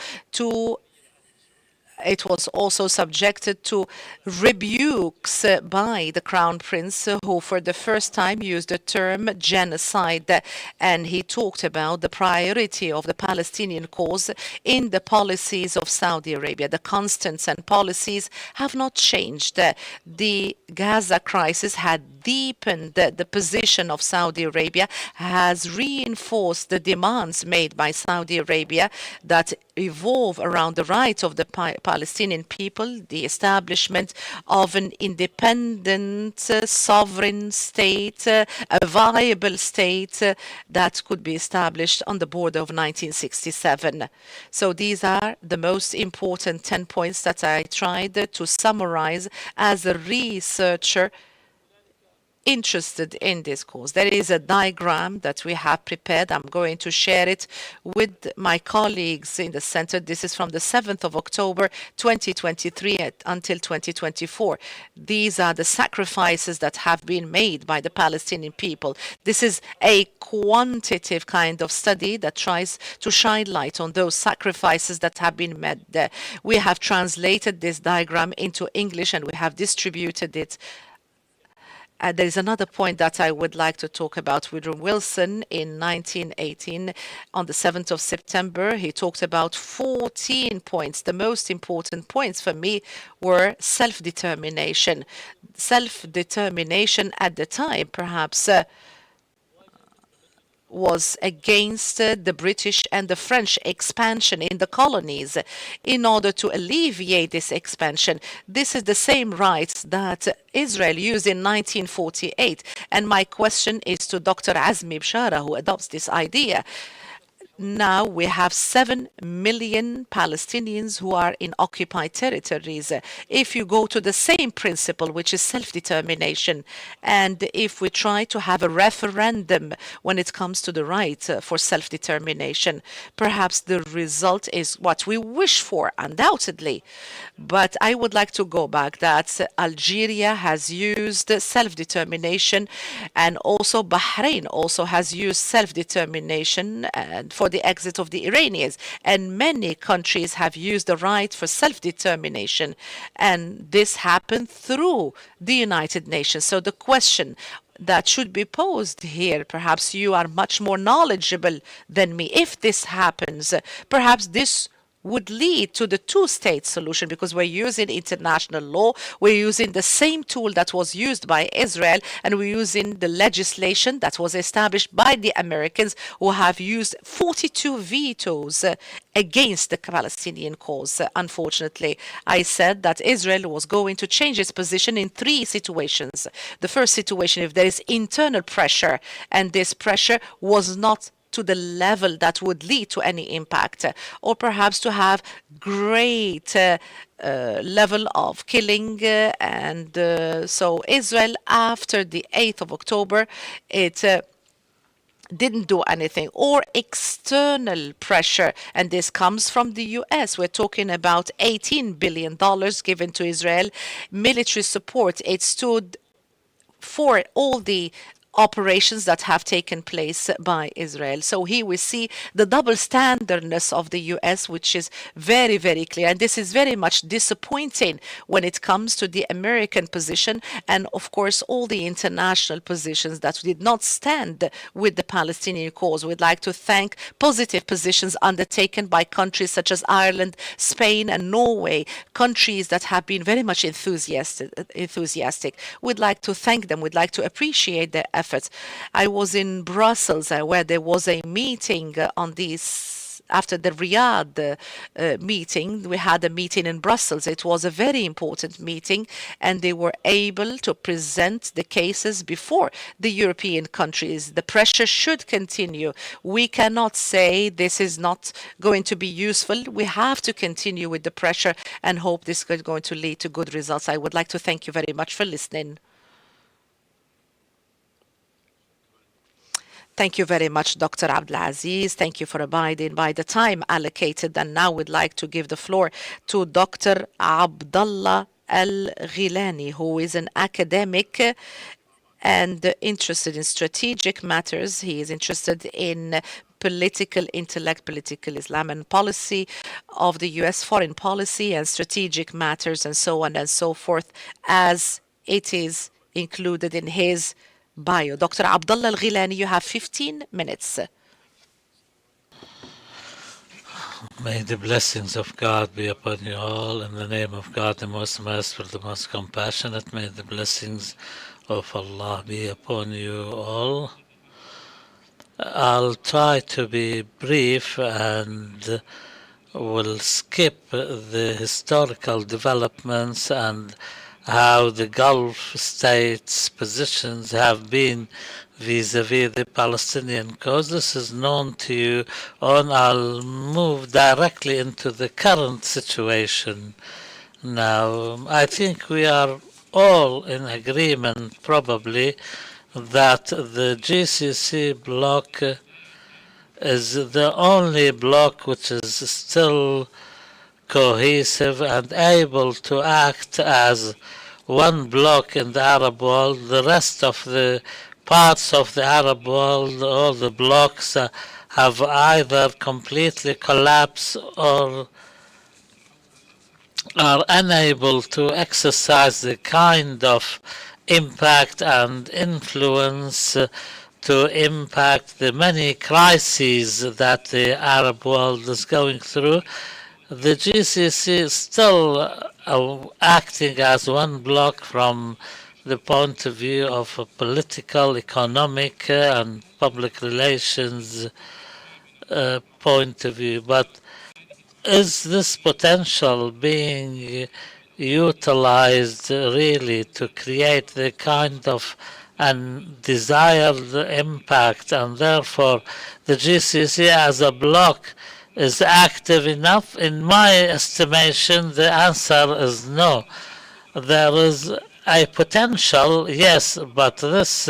it was also subjected to rebukes by the Crown Prince, who for the first time used the term genocide, and he talked about the priority of the Palestinian cause in the policies of Saudi Arabia. The constants and policies have not changed. The Gaza crisis had deepened the position of Saudi Arabia, has reinforced the demands made by Saudi Arabia that evolve around the rights of the Palestinian people, the establishment of an independent, sovereign state, a viable state that could be established on the border of 1967. So these are the most important 10 points that I tried to summarize as a researcher interested in this cause. There is a diagram that we have prepared. I'm going to share it with my colleagues in the center. This is from the 7th of October 2023 until 2024. These are the sacrifices that have been made by the Palestinian people. This is a quantitative kind of study that tries to shine light on those sacrifices that have been made. We have translated this diagram into English and we have distributed it. There is another point that I would like to talk about. Woodrow Wilson in 1918, on the 7th of September, he talked about 14 points. The most important points for me were self-determination. Self-determination at the time, perhaps, was against the British and the French expansion in the colonies. In order to alleviate this expansion, this is the same rights that Israel used in 1948. And my question is to Dr. Azmi Bshara, who adopts this idea. Now we have 7 million Palestinians who are in occupied territories. If you go to the same principle, which is self-determination, and if we try to have a referendum when it comes to the right for self-determination, perhaps the result is what we wish for, undoubtedly. But I would like to go back that Algeria has used self-determination, and also Bahrain also has used self-determination and for the exit of the Iranians. And many countries have used the right for self-determination. And this happened through the United Nations. So the question that should be posed here, perhaps you are much more knowledgeable than me. If this happens, perhaps this would lead to the two-state solution, because we're using international law, we're using the same tool that was used by Israel, and we're using the legislation that was established by the Americans, who have used 42 vetoes against the Palestinian cause. Unfortunately, I said that Israel was going to change its position in 3 situations. The first situation, if there is internal pressure, and this pressure was not to the level that would lead to any impact, or perhaps to have great level of killing. So Israel, after the 8th of October, it didn't do anything, or external pressure, and this comes from the US. We're talking about $18 billion given to Israel, military support. It stood for all the operations that have taken place by Israel. So here we see the double standardness of the US, which is very, very clear. And this is very much disappointing when it comes to the American position and, of course, all the international positions that did not stand with the Palestinian cause. We'd like to thank positive positions undertaken by countries such as Ireland, Spain, and Norway, countries that have been very much enthusiastic. We'd like to thank them. We'd like to appreciate their efforts. I was in Brussels where there was a meeting on this. After the Riyadh meeting, we had a meeting in Brussels. It was a very important meeting, and they were able to present the cases before the European countries. The pressure should continue. We cannot say this is not going to be useful. We have to continue with the pressure and hope this is going to lead to good results. I would like to thank you very much for listening. Thank you very much, Dr. Abdulaziz. Thank you for abiding by the time allocated. And now we'd like to give the floor to Dr. Abdullah Al-Ghilani, who is an academic and interested in strategic matters. He is interested in political intellect, political Islam, and policy of the U.S., foreign policy and strategic matters, and so on and so forth, as it is included in his bio. Dr. Abdullah Al-Ghilani, you have 15 minutes.
May the blessings of God be upon you all. In the name of God, the most merciful, the most compassionate, may the blessings of Allah be upon you all. I'll try to be brief and will skip the historical developments and how the Gulf states' positions have been vis-à-vis the Palestinian cause. This is known to you, and I'll move directly into the current situation. Now, I think we are all in agreement, probably, that the GCC bloc is the only bloc which is still cohesive and able to act as one bloc in the Arab world. The rest of the parts of the Arab world, all the blocs, have either completely collapsed or are unable to exercise the kind of impact and influence to impact the many crises that the Arab world is going through. The GCC is still acting as one bloc from the point of view of a political, economic, and public relations point of view. But is this potential being utilized really to create the kind of undesired impact, and therefore the GCC as a bloc is active enough? In my estimation, the answer is no. There is a potential, yes, but this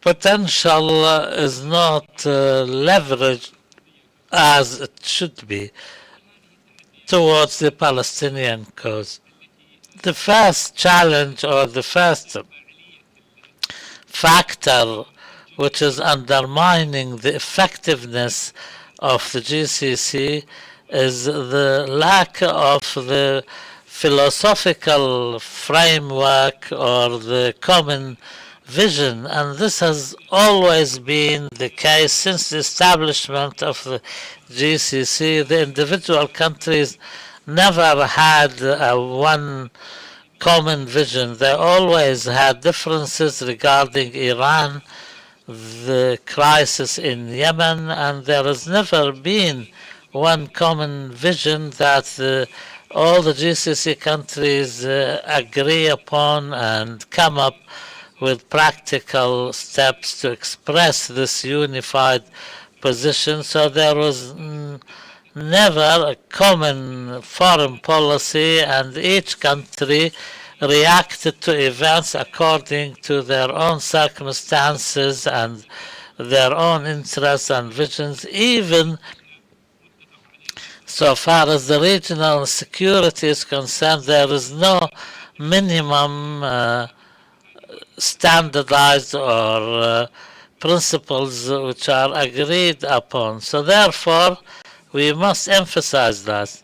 potential is not leveraged as it should be towards the Palestinian cause. The first challenge, or the first factor which is undermining the effectiveness of the GCC, is the lack of the philosophical framework or the common vision, and this has always been the case since the establishment of the GCC. The individual countries never had one common vision. They always had differences regarding Iran, the crisis in Yemen, and there has never been one common vision that all the GCC countries agree upon and come up with practical steps to express this unified position. So there was never a common foreign policy, and each country reacted to events according to their own circumstances and their own interests and visions. Even so far as the regional security is concerned, there is no minimum standardized or principles which are agreed upon. So therefore, we must emphasize that.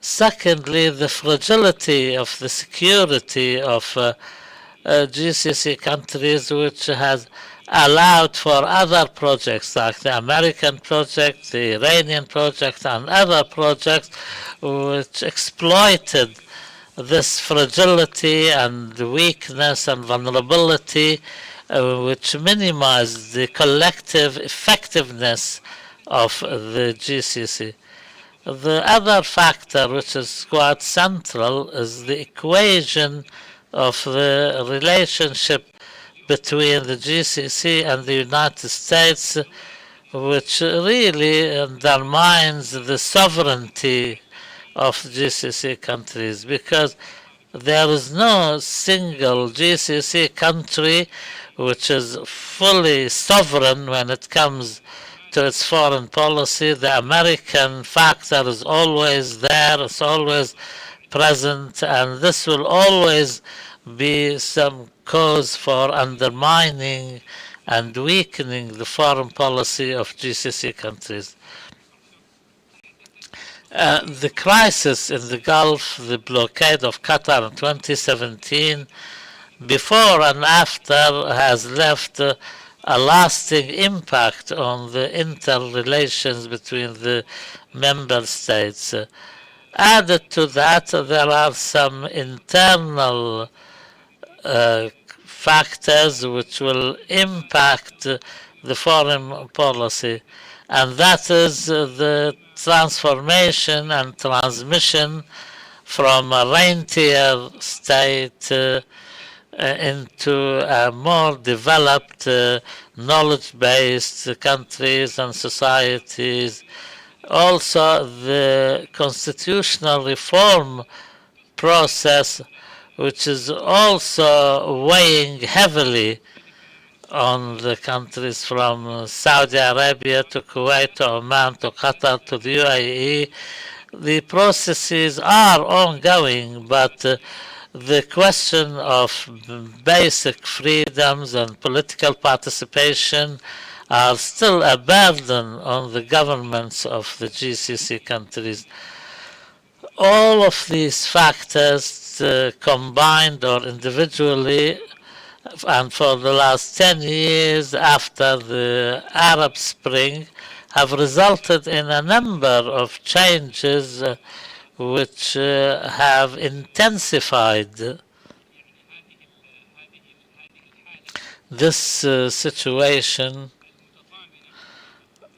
Secondly, the fragility of the security of GCC countries, which has allowed for other projects like the American project, the Iranian project, and other projects which exploited this fragility and weakness and vulnerability, which minimize the collective effectiveness of the GCC. The other factor which is quite central is the equation of the relationship between the GCC and the United States, which really undermines the sovereignty of GCC countries, because there is no single GCC country which is fully sovereign when it comes to its foreign policy. The American factor is always there, it's always present, and this will always be some cause for undermining and weakening the foreign policy of GCC countries. The crisis in the Gulf, the blockade of Qatar in 2017, before and after, has left a lasting impact on the interrelations between the member states. Added to that, there are some internal factors which will impact the foreign policy, and that is the transformation and transmission from a rentier state into a more developed, knowledge-based countries and societies. Also, the constitutional reform process, which is also weighing heavily on the countries from Saudi Arabia to Kuwait to Oman to Qatar to the UAE. The processes are ongoing, but the question of basic freedoms and political participation are still a burden on the governments of the GCC countries. All of these factors combined or individually, and for the last 10 years after the Arab Spring, have resulted in a number of changes which have intensified this situation,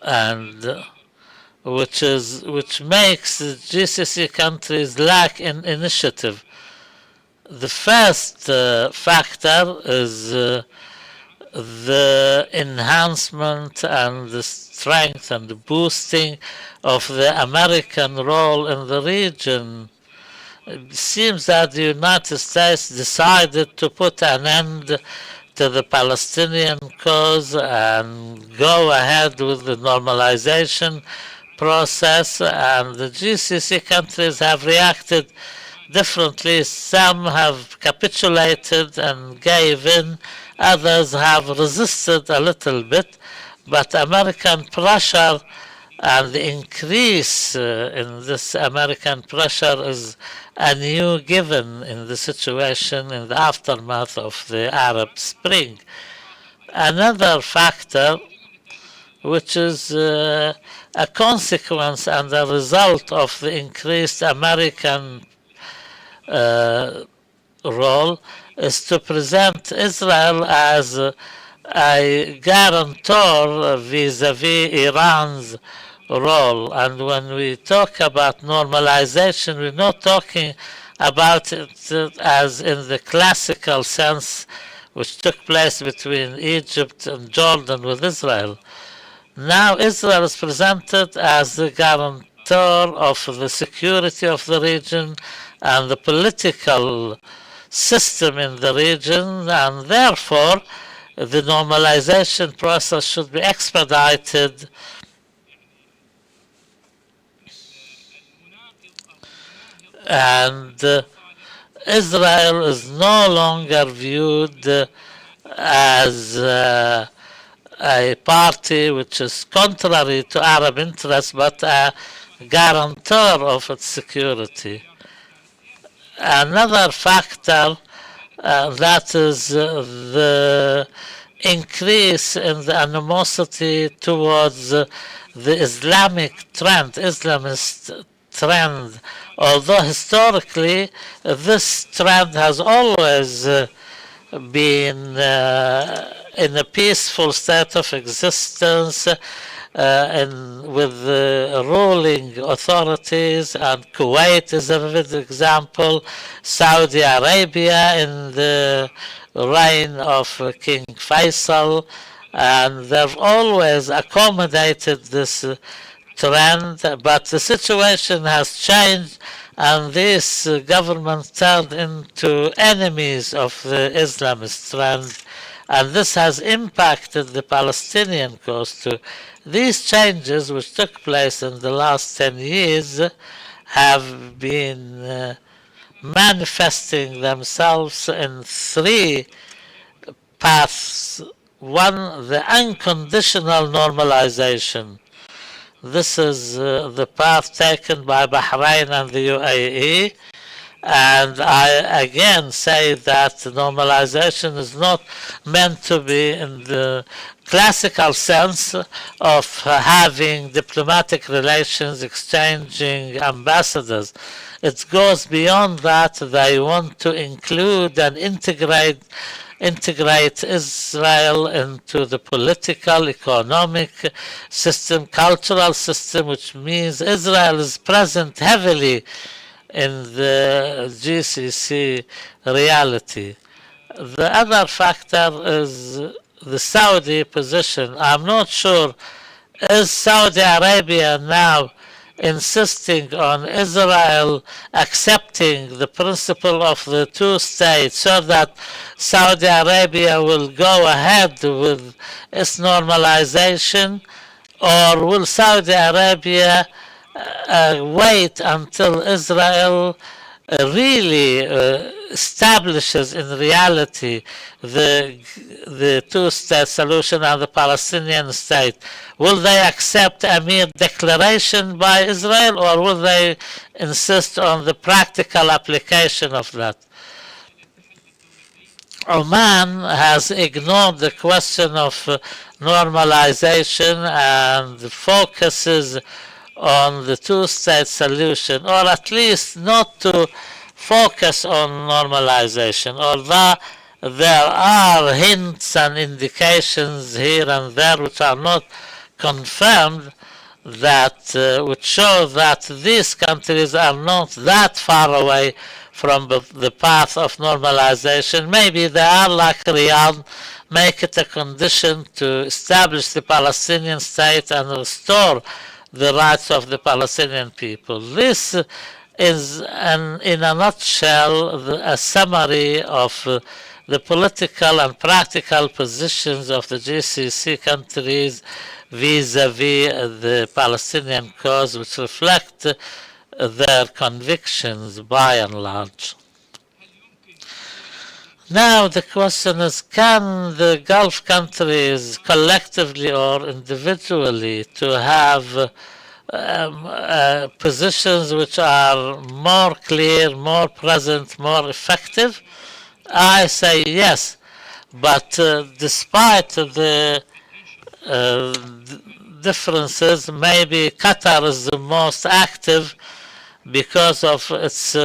and which makes the GCC countries lack in initiative. The first factor is the enhancement and the strength and the boosting of the American role in the region. It seems that the United States decided to put an end to the Palestinian cause and go ahead with the normalization process, and the GCC countries have reacted differently. Some have capitulated and gave in, others have resisted a little bit, but American pressure and the increase in this American pressure is a new given in the situation in the aftermath of the Arab Spring. Another factor, which is a consequence and a result of the increased American role, is to present Israel as a guarantor vis-à-vis Iran's role. And when we talk about normalization, we're not talking about it as in the classical sense which took place between Egypt and Jordan with Israel. Now Israel is presented as the guarantor of the security of the region and the political system in the region, and therefore the normalization process should be expedited. And Israel is no longer viewed as a party which is contrary to Arab interests but a guarantor of its security. Another factor that is the increase in the animosity towards the Islamic trend, Islamist trend. Although historically this trend has always been in a peaceful state of existence and with the ruling authorities, and Kuwait is a vivid example, Saudi Arabia in the reign of King Faisal, and they've always accommodated this trend, but the situation has changed and these governments turned into enemies of the Islamist trend, and this has impacted the Palestinian cause too. These changes, which took place in the last 10 years, have been manifesting themselves in three paths. One, the unconditional normalization. This is the path taken by Bahrain and the UAE. And I again say that normalization is not meant to be in the classical sense of having diplomatic relations, exchanging ambassadors. It goes beyond that. They want to include and integrate Israel into the political, economic system, cultural system, which means Israel is present heavily in the GCC reality. The other factor is the Saudi position. I'm not sure, is Saudi Arabia now insisting on Israel accepting the principle of the two states so that Saudi Arabia will go ahead with its normalization, or will Saudi Arabia wait until Israel really establishes in reality the two-state solution and the Palestinian state? Will they accept a mere declaration by Israel, or will they insist on the practical application of that? Oman has ignored the question of normalization and focuses on the two-state solution, or at least not to focus on normalization, although there are hints and indications here and there which are not confirmed that would show that these countries are not that far away from the path of normalization. Maybe they are like Riyadh, make it a condition to establish the Palestinian state and restore the rights of the Palestinian people. This is, in a nutshell, a summary of the political and practical positions of the GCC countries vis-à-vis the Palestinian cause, which reflect their convictions by and large. Now the question is, can the Gulf countries collectively or individually to have positions which are more clear, more present, more effective? I say yes, but despite the differences, maybe Qatar is the most active because of its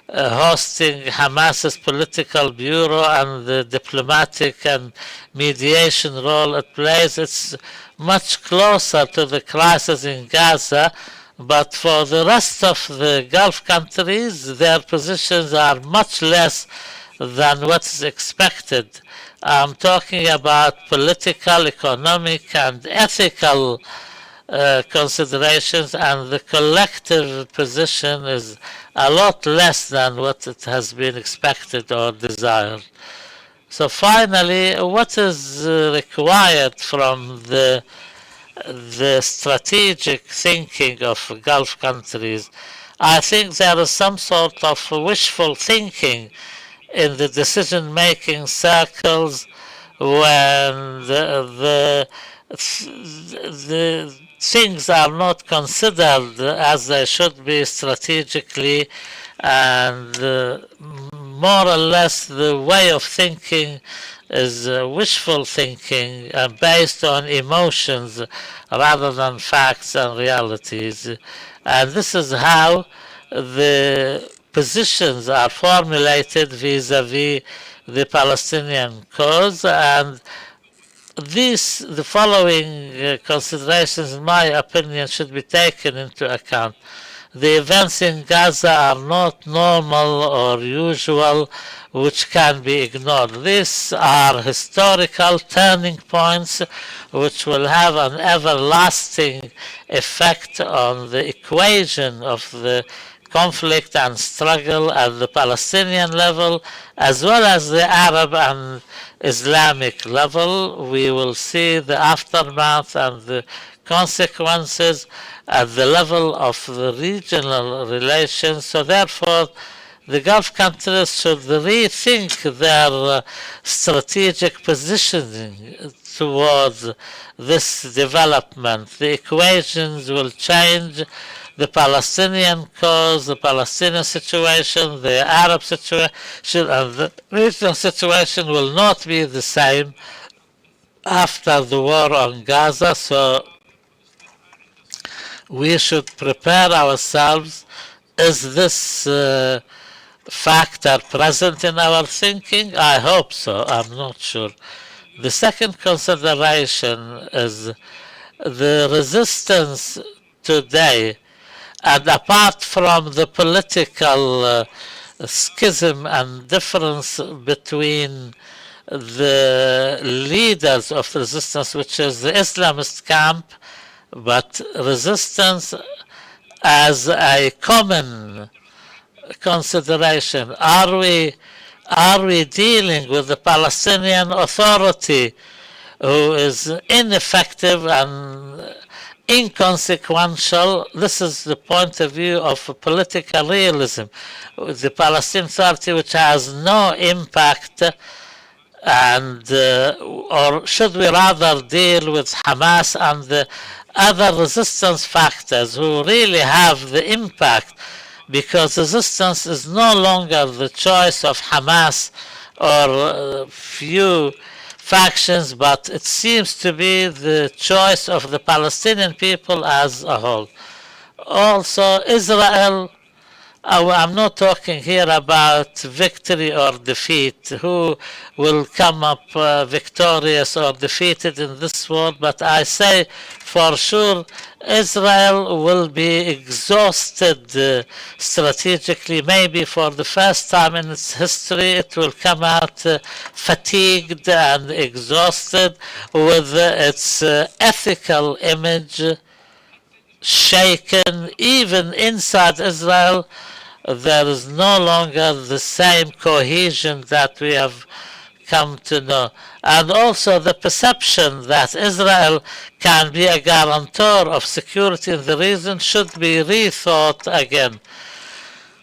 hosting Hamas's political bureau and the diplomatic and mediation role it plays. It's much closer to the crisis in Gaza, but for the rest of the Gulf countries, their positions are much less than what is expected. I'm talking about political, economic, and ethical considerations, and the collective position is a lot less than what it has been expected or desired. So finally, what is required from the strategic thinking of Gulf countries? I think there is some sort of wishful thinking in the decision-making circles when the things are not considered as they should be strategically, and more or less the way of thinking is wishful thinking based on emotions rather than facts and realities. And this is how the positions are formulated vis-a-vis the Palestinian cause, and the following considerations, in my opinion, should be taken into account. The events in Gaza are not normal or usual, which can be ignored. These are historical turning points which will have an everlasting effect on the equation of the conflict and struggle at the Palestinian level, as well as the Arab and Islamic level. We will see the aftermath and the consequences at the level of the regional relations. So therefore, the Gulf countries should rethink their strategic positioning towards this development. The equations will change. The Palestinian cause, the Palestinian situation, the Arab situation, and the regional situation will not be the same after the war on Gaza. So we should prepare ourselves. Is this factor present in our thinking? I hope so. I'm not sure. The second consideration is the resistance today, and apart from the political schism and difference between the leaders of resistance, which is the Islamist camp, but resistance as a common consideration. Are we dealing with the Palestinian Authority, who is ineffective and inconsequential? This is the point of view of political realism. The Palestinian Authority, which has no impact, and or should we rather deal with Hamas and the other resistance factors who really have the impact, because resistance is no longer the choice of Hamas or few factions, but it seems to be the choice of the Palestinian people as a whole. Also, Israel, I'm not talking here about victory or defeat, who will come up victorious or defeated in this war, but I say for sure Israel will be exhausted strategically. Maybe for the first time in its history it will come out fatigued and exhausted, with its ethical image shaken. Even inside Israel there is no longer the same cohesion that we have come to know. And also the perception that Israel can be a guarantor of security in the region should be rethought again.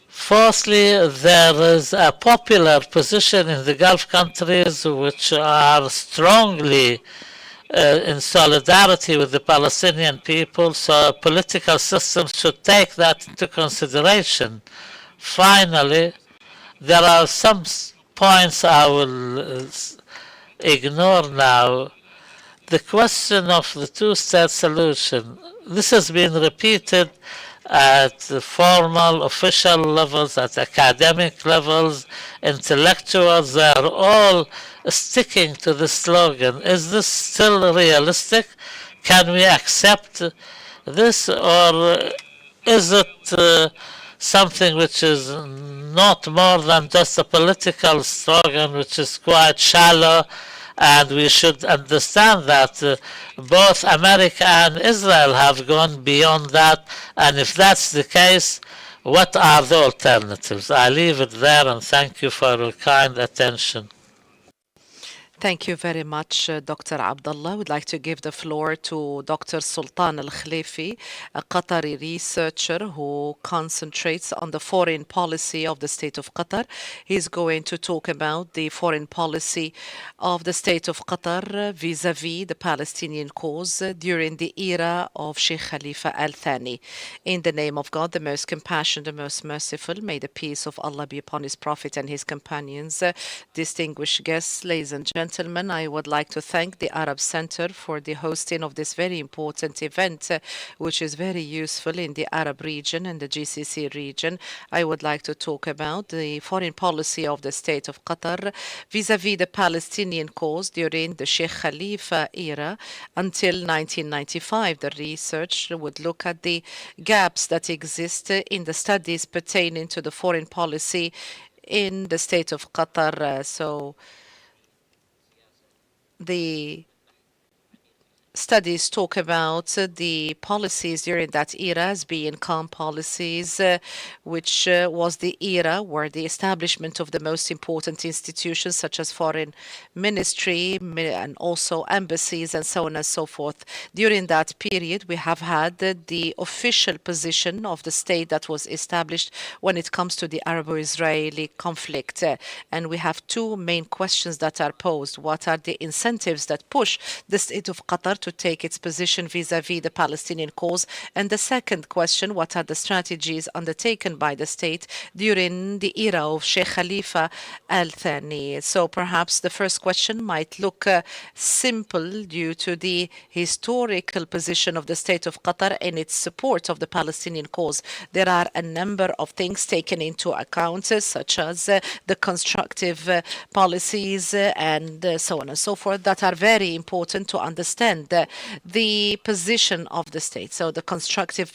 Fourthly, there is a popular position in the Gulf countries which are strongly in solidarity with the Palestinian people, so political systems should take that into consideration. Finally, there are some points I will ignore now. The question of the two-state solution. This has been repeated at the formal, official levels, at academic levels, intellectuals. They are all sticking to the slogan. Is this still realistic? Can we accept this, or is it something which is not more than just a political slogan which is quite shallow? And we should understand that both America and Israel have gone beyond that, and if that's the case, what are the alternatives? I leave it there and thank you for your kind attention.
Thank you very much, Dr. Abdullah. I would like to give the floor to Dr. Sultan Al-Khulaifi, a Qatari researcher who concentrates on the foreign policy of the state of Qatar. He's going to talk about the foreign policy of the state of Qatar vis-a-vis the Palestinian cause during the era of Sheikh Khalifa Al Thani. In the name of God, the most compassionate, the most merciful, may the peace of Allah be upon his Prophet and his companions. Distinguished guests, ladies and gentlemen, I would like to thank the Arab Center for the hosting of this very important event, which is very useful in the Arab region and the GCC region. I would like to talk about the foreign policy of the state of Qatar vis-a-vis the Palestinian cause during the Sheikh Khalifa era until 1995. The research would look at the gaps that exist in the studies pertaining to the foreign policy in the state of Qatar. So the studies talk about the policies during that era as being calm policies, which was the era where the establishment of the most important institutions such as foreign ministry and also embassies and so on and so forth. During that period, we have had the official position of the state that was established when it comes to the Arabo-Israeli conflict. And we have two main questions that are posed. What are the incentives that push the state of Qatar to take its position vis-a-vis the Palestinian cause? And the second question, what are the strategies undertaken by the state during the era of Sheikh Khalifa Al Thani? So perhaps the first question might look simple due to the historical position of the state of Qatar and its support of the Palestinian cause. There are a number of things taken into account, such as the constructive policies and so on and so forth, that are very important to understand the position of the state. So the constructive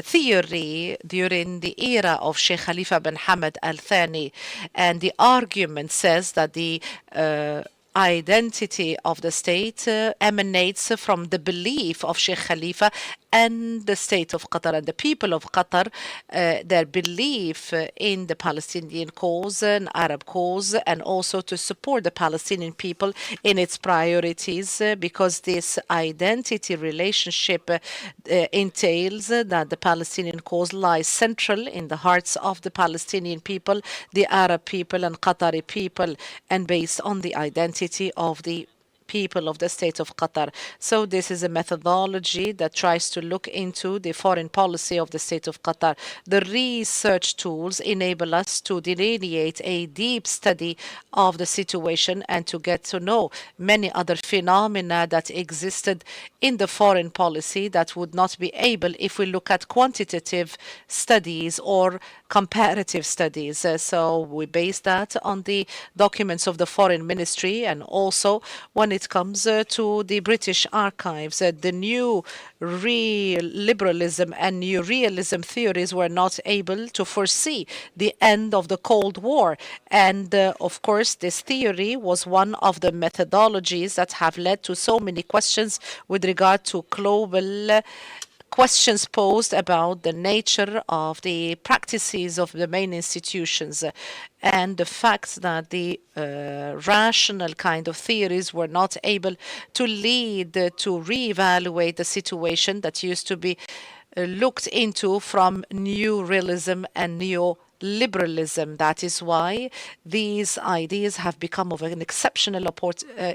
theory during the era of Sheikh Khalifa bin Hamad Al Thani, and the argument says that the identity of the state emanates from the belief of Sheikh Khalifa and the state of Qatar and the people of Qatar, their belief in the Palestinian cause and Arab cause, and also to support the Palestinian people in its priorities, because this identity relationship entails that the Palestinian cause lies central in the hearts of the Palestinian people, the Arab people and Qatari people, and based on the identity of the people of the state of Qatar. So this is a methodology that tries to look into the foreign policy of the state of Qatar. The research tools enable us to delineate a deep study of the situation and to get to know many other phenomena that existed in the foreign policy that would not be able if we look at quantitative studies or comparative studies. So we base that on the documents of the foreign ministry, and also when it comes to the British archives, the new real liberalism and new realism theories were not able to foresee the end of the Cold War. And of course, this theory was one of the methodologies that have led to so many questions with regard to global questions posed about the nature of the practices of the main institutions, and the fact that the rational kind of theories were not able to lead to reevaluate the situation that used to be looked into from new realism and neoliberalism. That is why these ideas have become of an exceptional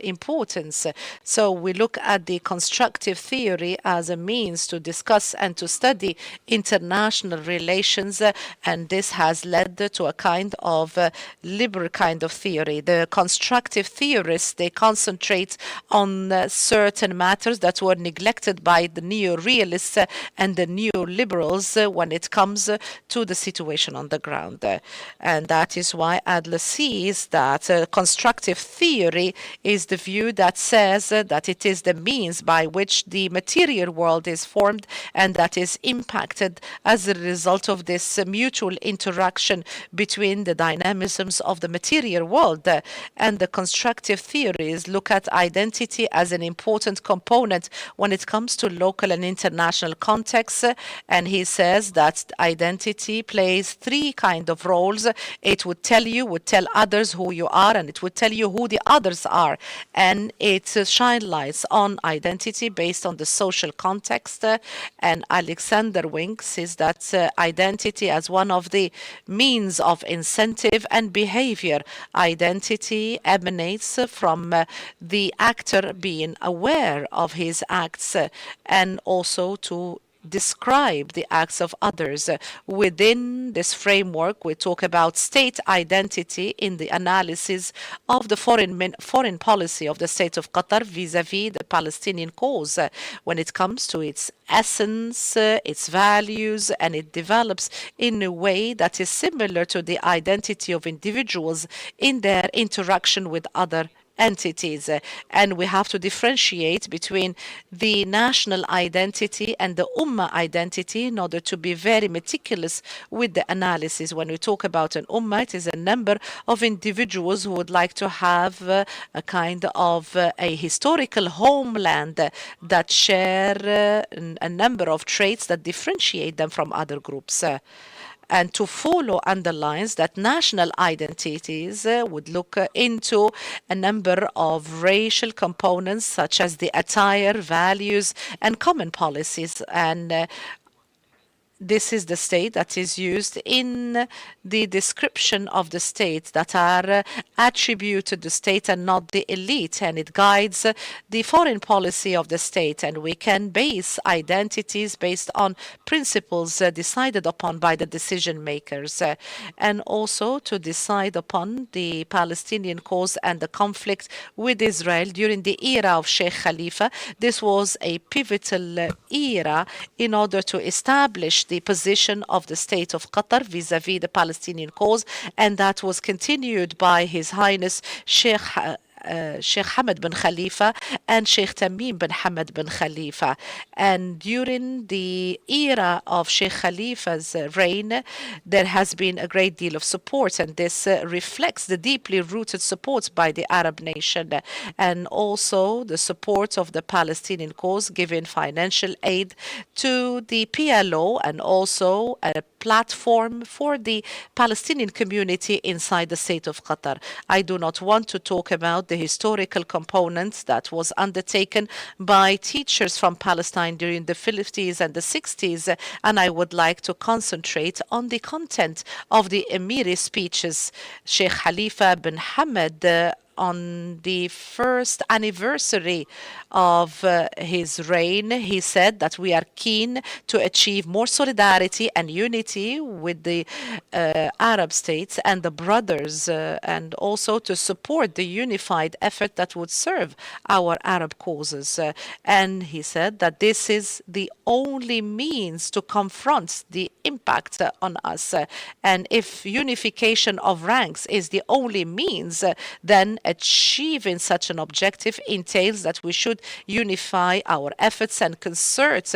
importance. So we look at the constructive theory as a means to discuss and to study international relations, and this has led to a kind of liberal kind of theory. The constructive theorists, they concentrate on certain matters that were neglected by the neo-realists and the neoliberals when it comes to the situation on the ground. And that is why Adler sees that constructive theory is the view that says that it is the means by which the material world is formed and that is impacted as a result of this mutual interaction between the dynamisms of the material world. And the constructive theories look at identity as an important component when it comes to local and international contexts. And he says that identity plays three kinds kind of roles. It would tell others who you are, and it would tell you who the others are. And it shines lights on identity based on the social context. And Alexander Wink says that identity as one of the means of incentive and behavior. Identity emanates from the actor being aware of his acts and also to describe the acts of others. Within this framework, we talk about state identity in the analysis of the foreign policy of the state of Qatar vis-à-vis the Palestinian cause when it comes to its essence, its values, and it develops in a way that is similar to the identity of individuals in their interaction with other entities. And we have to differentiate between the national identity and the Ummah identity in order to be very meticulous with the analysis. When we talk about an Ummah, it is a number of individuals who would like to have a kind of a historical homeland that share a number of traits that differentiate them from other groups. And to follow underlines that national identities would look into a number of racial components such as the attire, values, and common policies. And this is the state that is used in the description of the state that are attributed to the state and not the elite, and it guides the foreign policy of the state. And we can base identities based on principles decided upon by the decision makers, and also to decide upon the Palestinian cause and the conflict with Israel during the era of Sheikh Khalifa. This was a pivotal era in order to establish the position of the state of Qatar vis-à-vis the Palestinian cause, and that was continued by His Highness Sheikh Hamad bin Khalifa and Sheikh Tamim bin Hamad bin Khalifa. And during the era of Sheikh Khalifa's reign, there has been a great deal of support, and this reflects the deeply rooted support by the Arab nation and also the support of the Palestinian cause, giving financial aid to the PLO and also a platform for the Palestinian community inside the state of Qatar. I do not want to talk about the historical components that was undertaken by teachers from Palestine during the 50s and the 60s, and I would like to concentrate on the content of the Emiri speeches. Sheikh Khalifa bin Hamad on the first anniversary of his reign, he said that we are keen to achieve more solidarity and unity with the Arab states and the brothers, and also to support the unified effort that would serve our Arab causes. And he said that this is the only means to confront the impact on us. And if unification of ranks is the only means, then achieving such an objective entails that we should unify our efforts and concert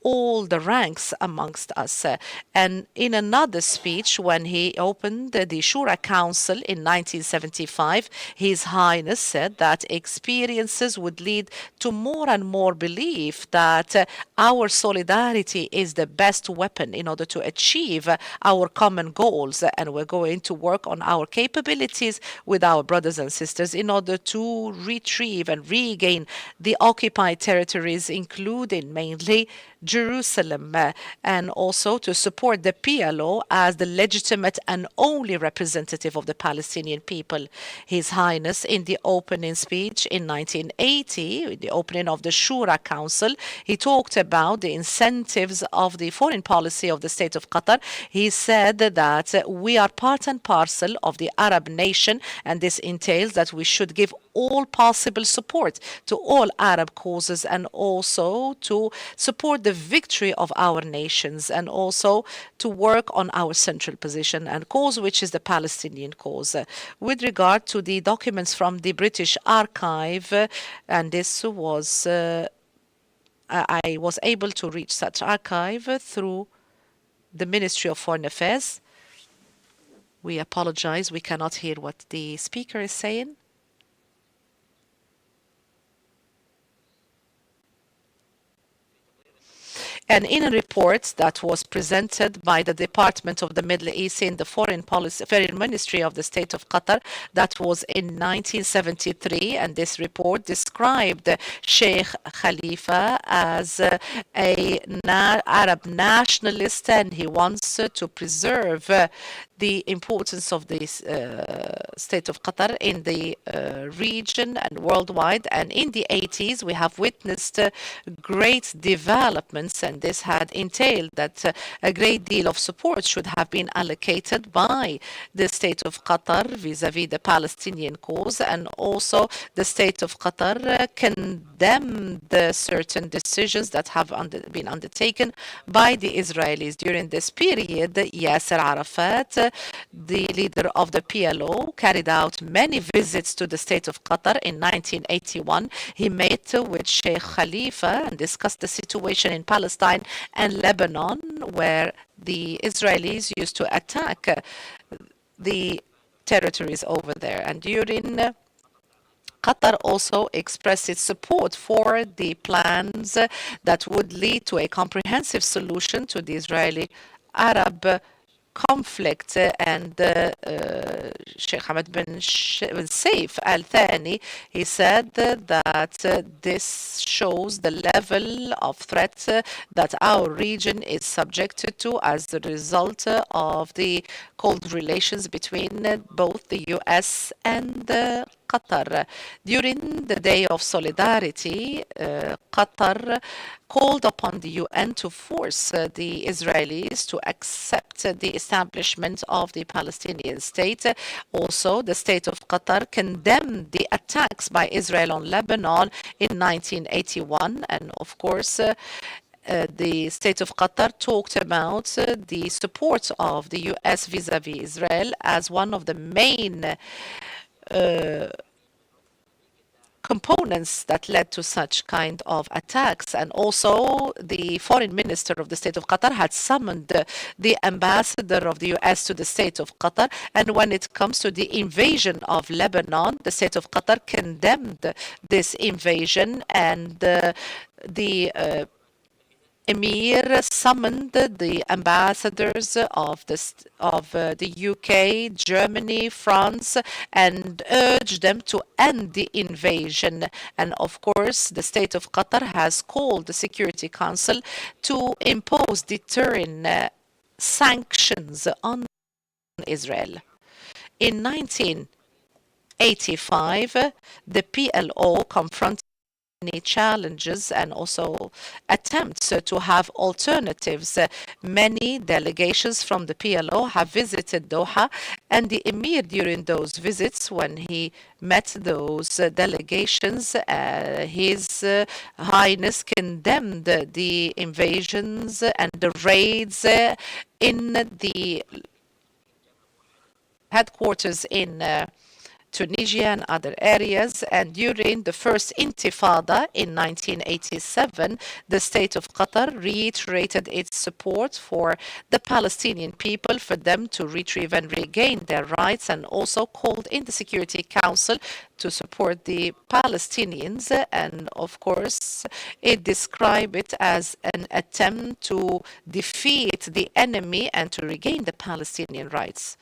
all the ranks amongst us. And in another speech, when he opened the Shura Council in 1975, His Highness said that experiences would lead to more and more belief that our solidarity is the best weapon in order to achieve our common goals. And we're going to work on our capabilities with our brothers and sisters in order to retrieve and regain the occupied territories, including mainly Jerusalem, and also to support the PLO as the legitimate and only representative of the Palestinian people. His Highness, in the opening speech in 1980, the opening of the Shura Council, he talked about the incentives of the foreign policy of the state of Qatar. He said that we are part and parcel of the Arab nation, and this entails that we should give all possible support to all Arab causes and also to support the victory of our nations and also to work on our central position and cause, which is the Palestinian cause. With regard to the documents from the British archive, and this was, I was able to reach such archive through the Ministry of Foreign Affairs. We apologize, we cannot hear what the speaker is saying. And in a report that was presented by the Department of the Middle East in the Foreign Ministry of the State of Qatar, that was in 1973, and this report described Sheikh Khalifa as Arab nationalist, and he wants to preserve the importance of the state of Qatar in the region and worldwide. And in the 80s, we have witnessed great developments, and this had entailed that a great deal of support should have been allocated by the state of Qatar vis-à-vis the Palestinian cause, and also the state of Qatar condemned certain decisions that have been undertaken by the Israelis during this period. Yasser Arafat, the leader of the PLO, carried out many visits to the state of Qatar. In 1981, he met with Sheikh Khalifa and discussed the situation in Palestine and Lebanon, where the Israelis used to attack the territories over there. And during Qatar also expressed its support for the plans that would lead to a comprehensive solution to the Israeli-Arab conflict. And Sheikh Mohammed bin Saif Al Thani, he said that this shows the level of threat that our region is subjected to as the result of the cold relations between both the US and Qatar. During the Day of Solidarity, Qatar called upon the UN to force the Israelis to accept the establishment of the Palestinian state. Also, the state of Qatar condemned the attacks by Israel on Lebanon in 1981, and of course, the state of Qatar talked about the support of the US vis-à-vis Israel as one of the main components that led to such kind of attacks. And also the foreign minister of the state of Qatar had summoned the ambassador of the US to the state of Qatar. And when it comes to the invasion of Lebanon, the state of Qatar condemned this invasion, and the Emir summoned the ambassadors of the UK, Germany, France, and urged them to end the invasion. And of course, the state of Qatar has called the Security Council to impose deterrent sanctions on Israel. In 1985, the PLO confronted many challenges and also attempts to have alternatives. Many delegations from the PLO have visited Doha, and the Emir during those visits, when he met those delegations, His Highness condemned the invasions and the raids in the headquarters in Tunisia and other areas. And during the first Intifada in 1987, the state of Qatar reiterated its support for the Palestinian people, for them to retrieve and regain their rights, and also called in the Security Council to support the Palestinians. And of course, it described it as an attempt to defeat the enemy and to regain the Palestinian rights.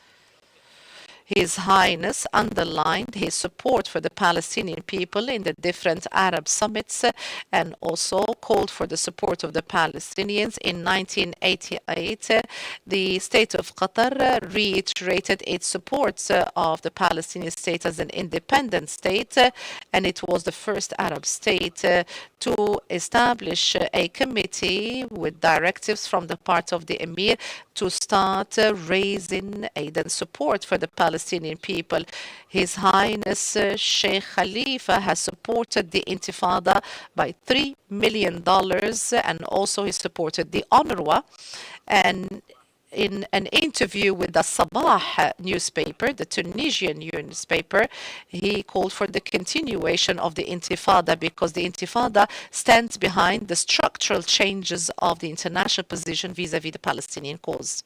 His Highness underlined his support for the Palestinian people in the different Arab summits, and also called for the support of the Palestinians. In 1988, the state of Qatar reiterated its support of the Palestinian state as an independent state, and it was the first Arab state to establish a committee with directives from the part of the Emir to start raising aid and support for the Palestinian people. His Highness Sheikh Khalifa has supported the Intifada by $3 million, and also he supported the UNRWA. And in an interview with the Sabah newspaper, the Tunisian newspaper, he called for the continuation of the Intifada, because the Intifada stands behind the structural changes of the international position vis-à-vis the Palestinian cause.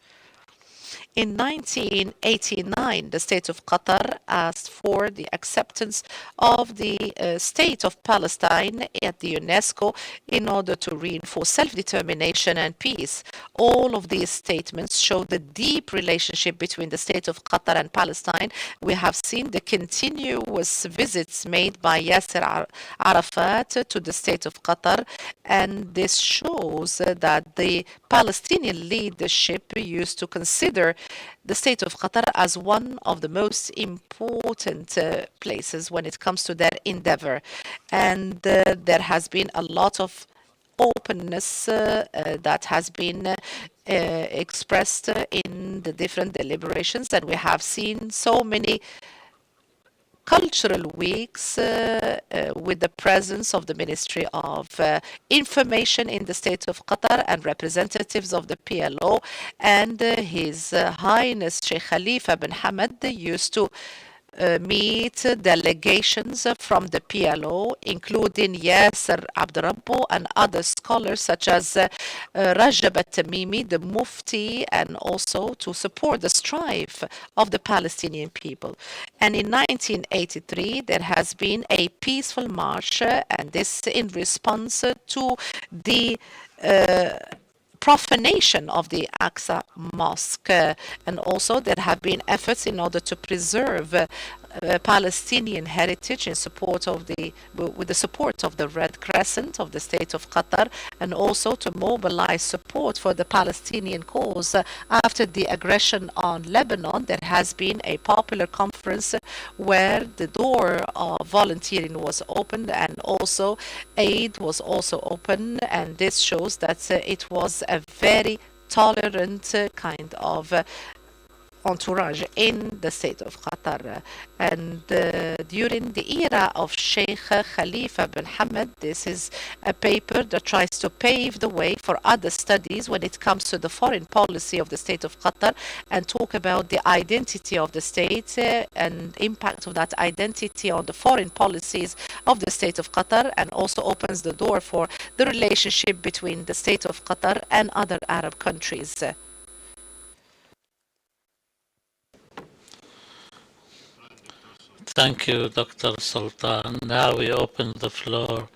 In 1989, the state of Qatar asked for the acceptance of the state of Palestine at the UNESCO in order to reinforce self-determination and peace. All of these statements show the deep relationship between the state of Qatar and Palestine. We have seen the continuous visits made by Yasser Arafat to the state of Qatar, and this shows that the Palestinian leadership used to consider the state of Qatar as one of the most important places when it comes to their endeavor. And there has been a lot of openness that has been expressed in the different deliberations, and we have seen so many cultural weeks with the presence of the Ministry of Information in the state of Qatar and representatives of the PLO, and His Highness Sheikh Khalifa bin Hamad used to meet delegations from the PLO, including Yasser Abdurrabbo and other scholars such as Rajab al-Tamimi, the Mufti, and also to support the strife of the Palestinian people. And in 1983, there has been a peaceful march, and this in response to the profanation of the Aqsa Mosque, and also there have been efforts in order to preserve Palestinian heritage in support of with the support of the Red Crescent of the state of Qatar, and also to mobilize support for the Palestinian cause. After the aggression on Lebanon, there has been a popular conference where the door of volunteering was opened, and also aid was also open, and this shows that it was a very tolerant kind of entourage in the state of Qatar. And during the era of Sheikh Khalifa bin Hamad, this is a paper that tries to pave the way for other studies when it comes to the foreign policy of the state of Qatar, and talk about the identity of the state and impact of that identity on the foreign policies of the state of Qatar, and also opens the door for the relationship between the state of Qatar and other Arab countries.
Thank you, Dr. Sultan. Now we open the floor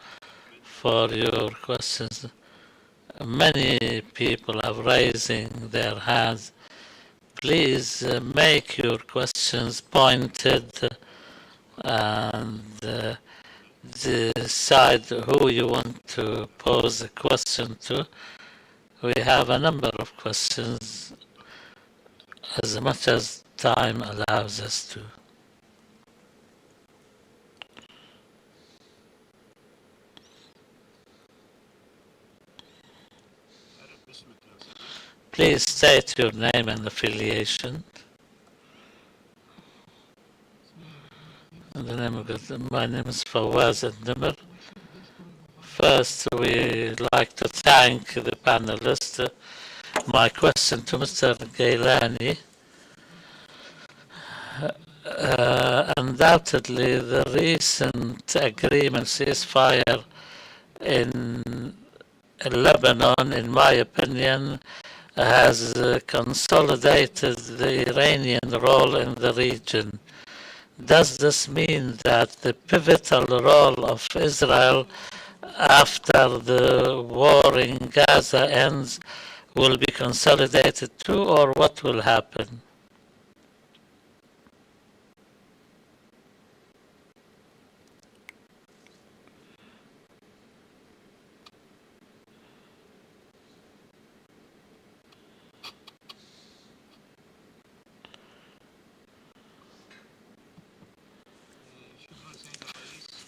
for your questions. Many people are raising their hands. Please make your questions pointed and decide who you want to pose a question to. We have a number of questions, as much as time allows us to. Please state your name and affiliation. In the name of God, my name is Fawaz Al-Nimr. First, we like to thank the panelists. My question to Mr. Gailani. Undoubtedly, the recent agreement ceasefire in Lebanon, in my opinion, has consolidated the Iranian role in the region. Does this mean that the pivotal role of Israel after the war in Gaza ends will be consolidated too, or what will happen?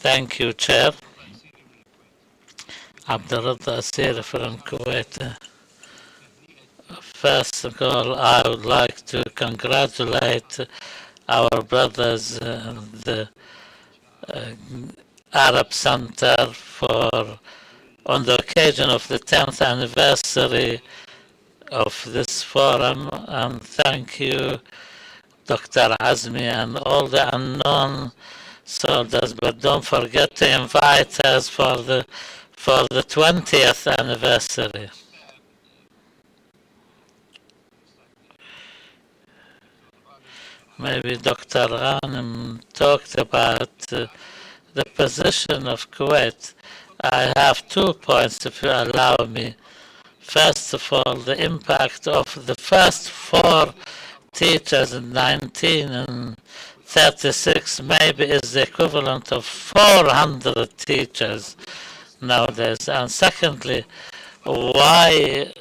Thank you, Chair. Abdurrahman Asir from Kuwait. First of all, I would like to congratulate our brothers in the Arab Center on the occasion of the 10th anniversary of this forum, and thank you, Dr. Azmi, and all the unknown soldiers, but don't forget to invite us for the 20th anniversary. maybe Dr. Ghanem talked about the position of Kuwait. I have 2 points, if you allow me. First of all, the impact of the first 4 teachers in 1936 maybe is the equivalent of 400 teachers nowadays. And secondly, why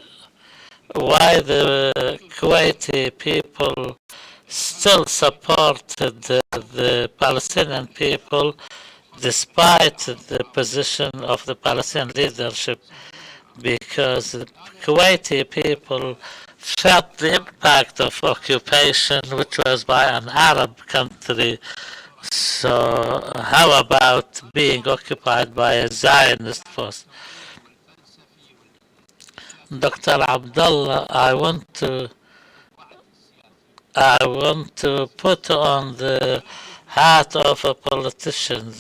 the Kuwaiti people still supported the Palestinian people despite the position of the Palestinian leadership, because the Kuwaiti people felt the impact of occupation, which was by an Arab country. So how about being occupied by a Zionist force? Dr. Abdullah, I want to put on the hat of a politician.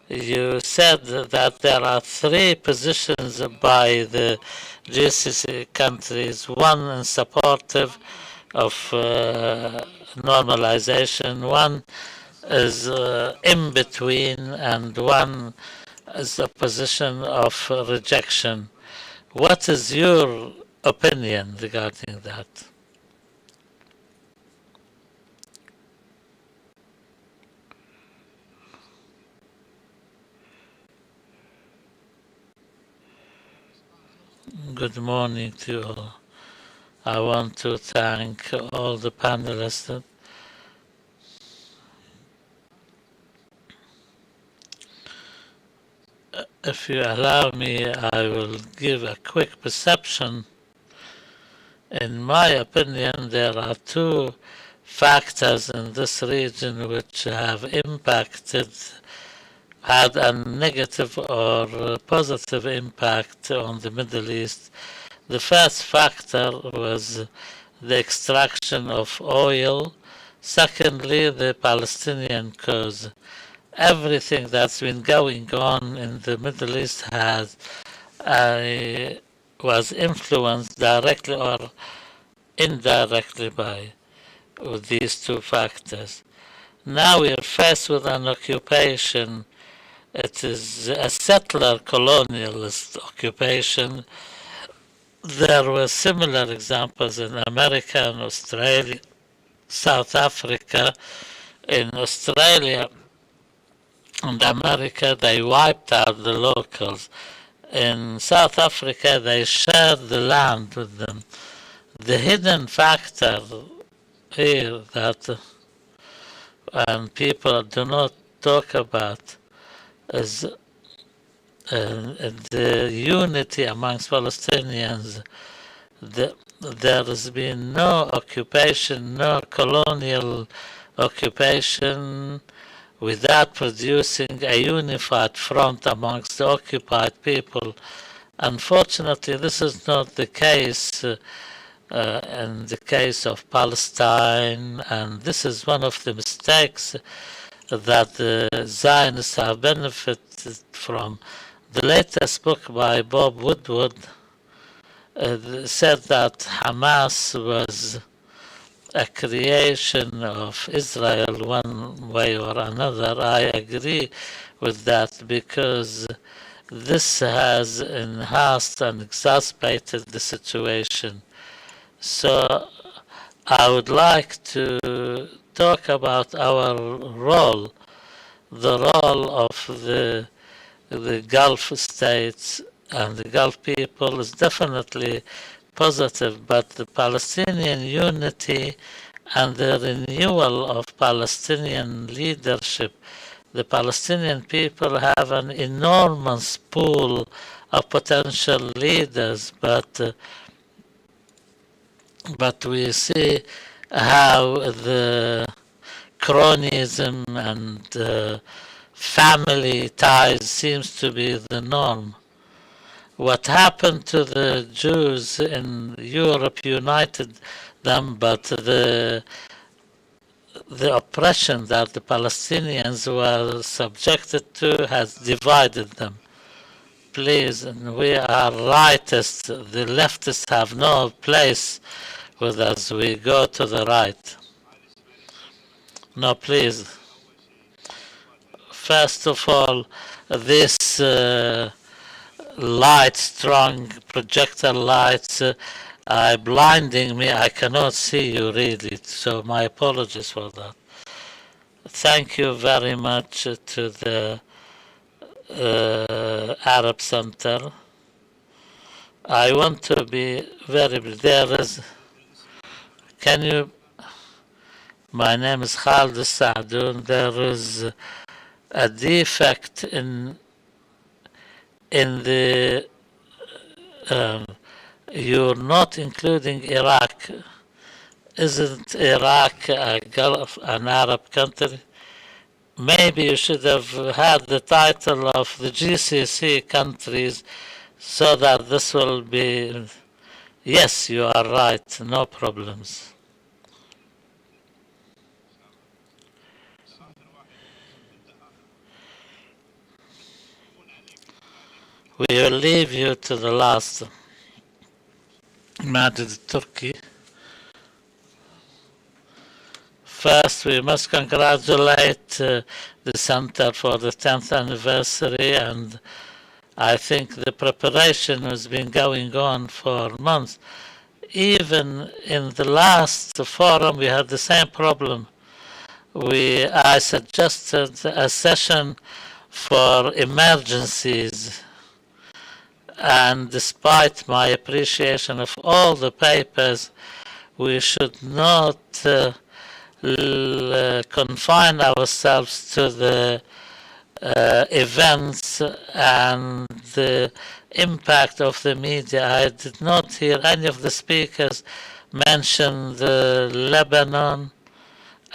You said that there are 3 positions by the GCC countries, one in supportive of normalization, one is in between, and one is a position of rejection. What is your opinion regarding that? Good morning to you all. I want to thank all the panelists. If you allow me, I will give a quick perception. In my opinion, there are 2 factors in this region which have had a negative or positive impact on the Middle East. The first factor was the extraction of oil. Secondly, the Palestinian cause. Everything that's been going on in the Middle East was influenced directly or indirectly by these 2 factors. Now we are faced with an occupation. It is a settler colonialist occupation. There were similar examples in America and Australia, South Africa. In Australia and America, they wiped out the locals. In South Africa, they shared the land with them. The hidden factor here that people do not talk about is the unity amongst Palestinians. There has been no occupation, no colonial occupation without producing a unified front amongst the occupied people. Unfortunately, this is not the case in the case of Palestine, and this is one of the mistakes that the Zionists have benefited from. The latest book by Bob Woodward said that Hamas was a creation of Israel one way or another. I agree with that, because this has enhanced and exacerbated the situation. So I would like to talk about our role, the role of the Gulf states and the Gulf people is definitely positive, but the Palestinian unity and the renewal of Palestinian leadership, the Palestinian people have an enormous pool of potential leaders, but we see how the cronyism and family ties seems to be the norm. What happened to the Jews in Europe united them, but the oppression that the Palestinians were subjected to has divided them. Please, and we are rightists. The leftists have no place with us. We go to the right. No, please. First of all, this light, strong projector lights are blinding me. I cannot see you really, so my apologies for that. Thank you very much to the Arab Center. I want to be very brief. There is, can you, my name is Khalid Saadoun. There is a defect in the, you're not including Iraq. Isn't Iraq a Gulf, an Arab country? Maybe you should have had the title of the GCC countries so that this will be, yes, you are right, no problems. We will leave you to the last. Majid Turkey. First, we must congratulate the Center for the 10th anniversary, and I think the preparation has been going on for months. Even in the last forum, we had the same problem. I suggested a session for emergencies, and despite my appreciation of all the papers, we should not confine ourselves to the events and the impact of the media. I did not hear any of the speakers mention Lebanon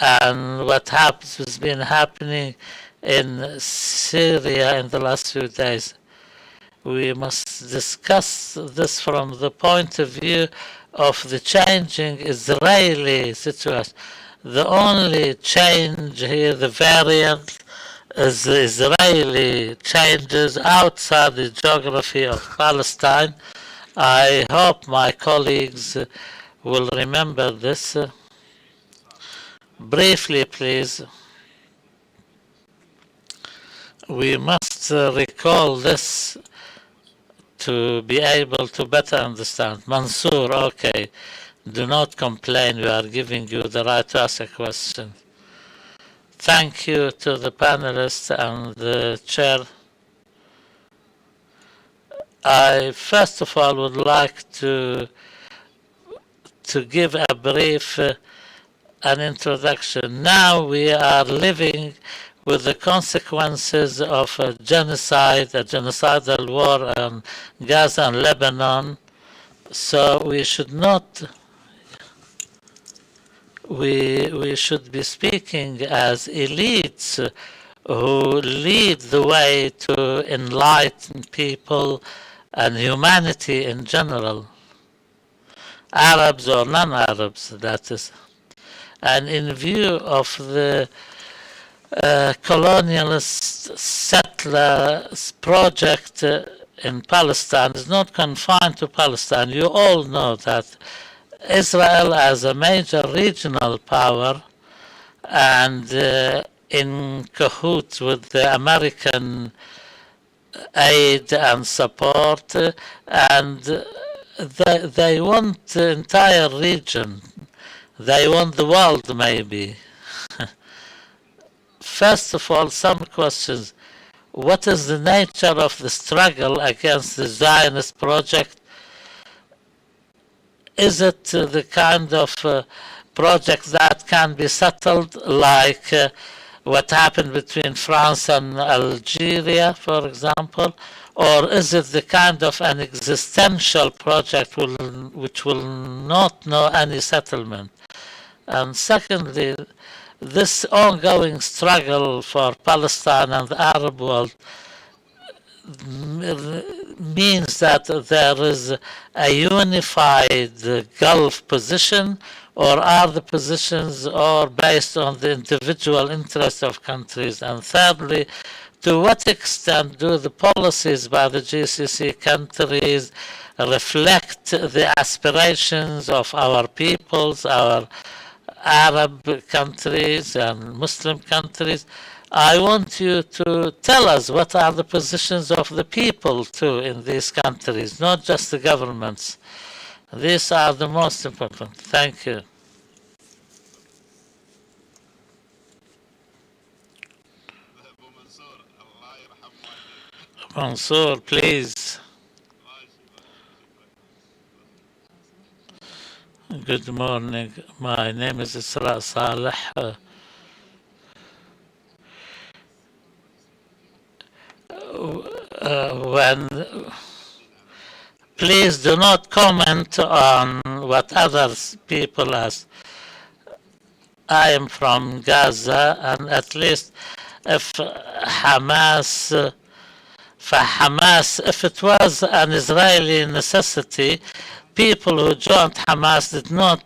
and what has been happening in Syria in the last few days. We must discuss this from the point of view of the changing Israeli situation. The only change here, the variant, is the Israeli changes outside the geography of Palestine. I hope my colleagues will remember this. Briefly, please. We must recall this to be able to better understand. Mansour, okay. Do not complain, we are giving you the right to ask a question. Thank you to the panelists and the chair. I first of all would like to give a brief an introduction. Now we are living with the consequences of a genocide, a genocidal war in Gaza and Lebanon. So we should not, we should be speaking as elites who lead the way to enlighten people and humanity in general, Arabs or non-Arabs, that is. And in view of the colonialist settlers project in Palestine is not confined to Palestine. You all know that Israel as a major regional power and in cahoots with the American aid and support, and they want the entire region. They want the world, maybe. First of all, some questions. What is the nature of the struggle against the Zionist project? Is it the kind of project that can be settled like what happened between France and Algeria, for example? Or is it the kind of an existential project which will not know any settlement? And secondly, this ongoing struggle for Palestine and the Arab world means that there is a unified Gulf position, or are the positions all based on the individual interests of countries? And thirdly, to what extent do the policies by the GCC countries reflect the aspirations of our peoples, Arab countries and Muslim countries. I want you to tell us what are the positions of the people too in these countries, not just the governments. These are the most important. Thank you. Mansour, please. Good morning. My name is Isra Saleh. When please do not comment on what other people ask. I am from Gaza, and at least if Hamas, if it was an Israeli necessity, people who joined Hamas did not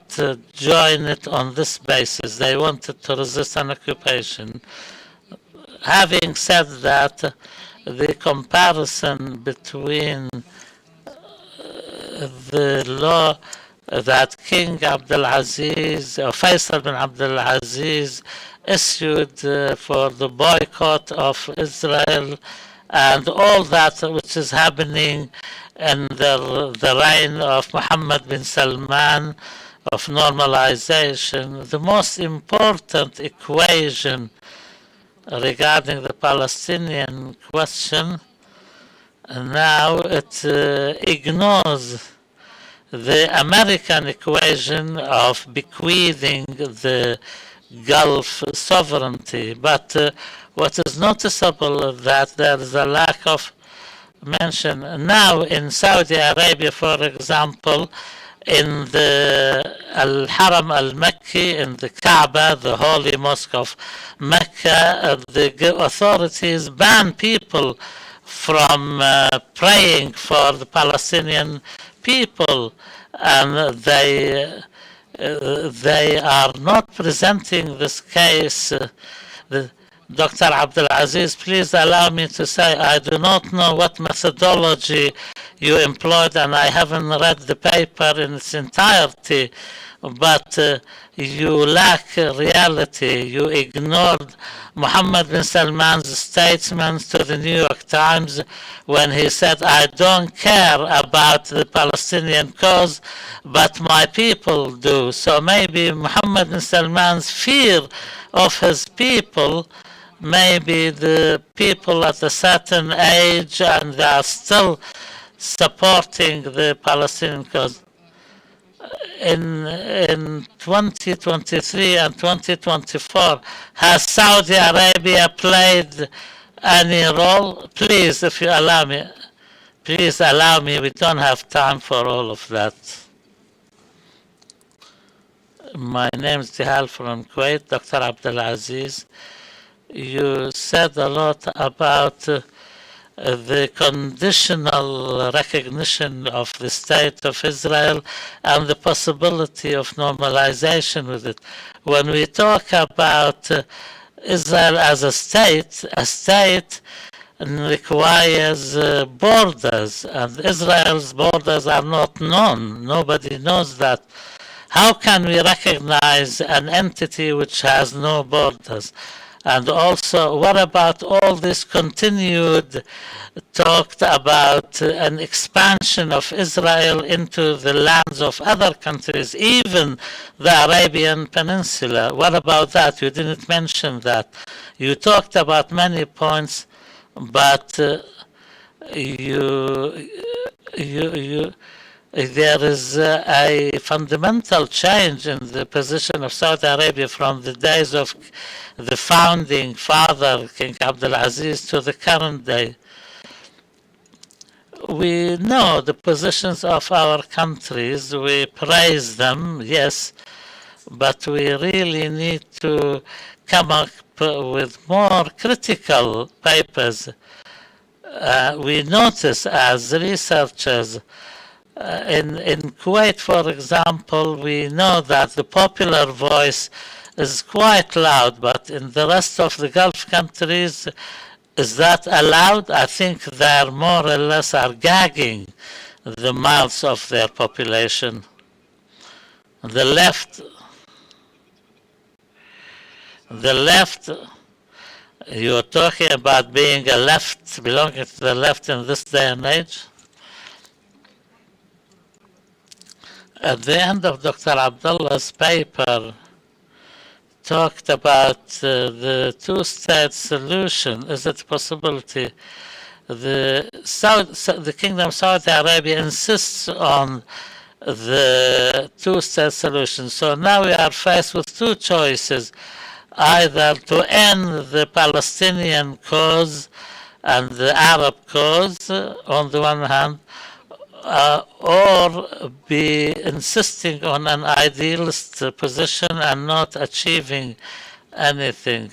join it on this basis. They wanted to resist an occupation. Having said that, the comparison between the law that King Abdulaziz, or Faisal bin Abdulaziz, issued for the boycott of Israel and all that which is happening in the reign of Mohammed bin Salman of normalization, the most important equation regarding the Palestinian question, now it ignores the American equation of bequeathing the Gulf sovereignty. But what is noticeable is that there is a lack of mention. Now in Saudi Arabia, for example, in the Al-Haram al-Makki, in the Kaaba, the holy mosque of Mecca, the authorities ban people from praying for the Palestinian people, and they are not presenting this case. Dr. Abdulaziz, please allow me to say I do not know what methodology you employed, and I haven't read the paper in its entirety, but you lack reality. You ignored Mohammed bin Salman's statement to the New York Times when he said, I don't care about the Palestinian cause, but my people do. So maybe Mohammed bin Salman's fear of his people, maybe the people at a certain age and they are still supporting the Palestinian cause. In 2023 and 2024, has Saudi Arabia played any role? Please, if you allow me, please allow me, we don't have time for all of that. My name is Dihal from Kuwait, Dr. Abdulaziz. You said a lot about the conditional recognition of the State of Israel and the possibility of normalization with it. When we talk about Israel as a state requires borders, and Israel's borders are not known. Nobody knows that. How can we recognize an entity which has no borders? And also, what about all this continued talked about an expansion of Israel into the lands of other countries, even the Arabian Peninsula? What about that? You didn't mention that. You talked about many points, but there is a fundamental change in the position of Saudi Arabia from the days of the founding father, King Abdulaziz, to the current day. We know the positions of our countries, we praise them, yes, but we really need to come up with more critical papers. We notice as researchers in Kuwait, for example, we know that the popular voice is quite loud, but in the rest of the Gulf countries, is that allowed? I think they more or less are gagging the mouths of their population. The left, The left, you're talking about being a left, belonging to the left in this day and age? At the end of Dr. Abdullah's paper, talked about the two-state solution. Is it a possibility? The Kingdom of Saudi Arabia insists on the two-state solution. So now we are faced with two choices, either to end the Palestinian cause and the Arab cause on the one hand, or be insisting on an idealist position and not achieving anything.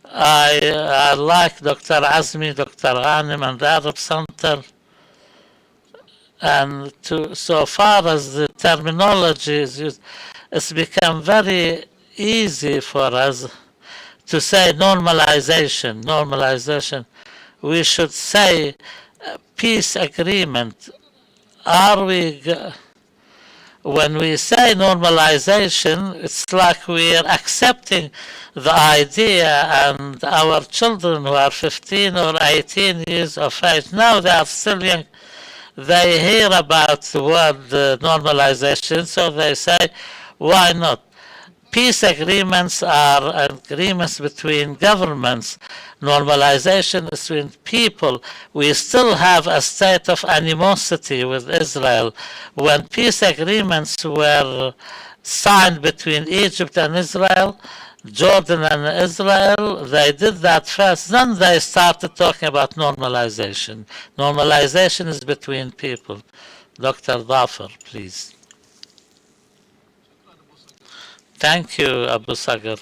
I like Dr. Azmi, Dr. Ghanim, and the Arab Center. And so far as the terminology is used, it's become very easy for us to say normalization, normalization. We should say peace agreement. Are we, when we say normalization, it's like we are accepting the idea, and our children who are 15 or 18 years of age, now they are still young, they hear about the word normalization, so they say, why not? Peace agreements are agreements between governments. Normalization is between people. We still have a state of animosity with Israel. When peace agreements were signed between Egypt and Israel, Jordan and Israel, they did that first. Then they started talking about normalization. Normalization is between people. Dr. Dhafar, please. Thank you, Abu Sagar.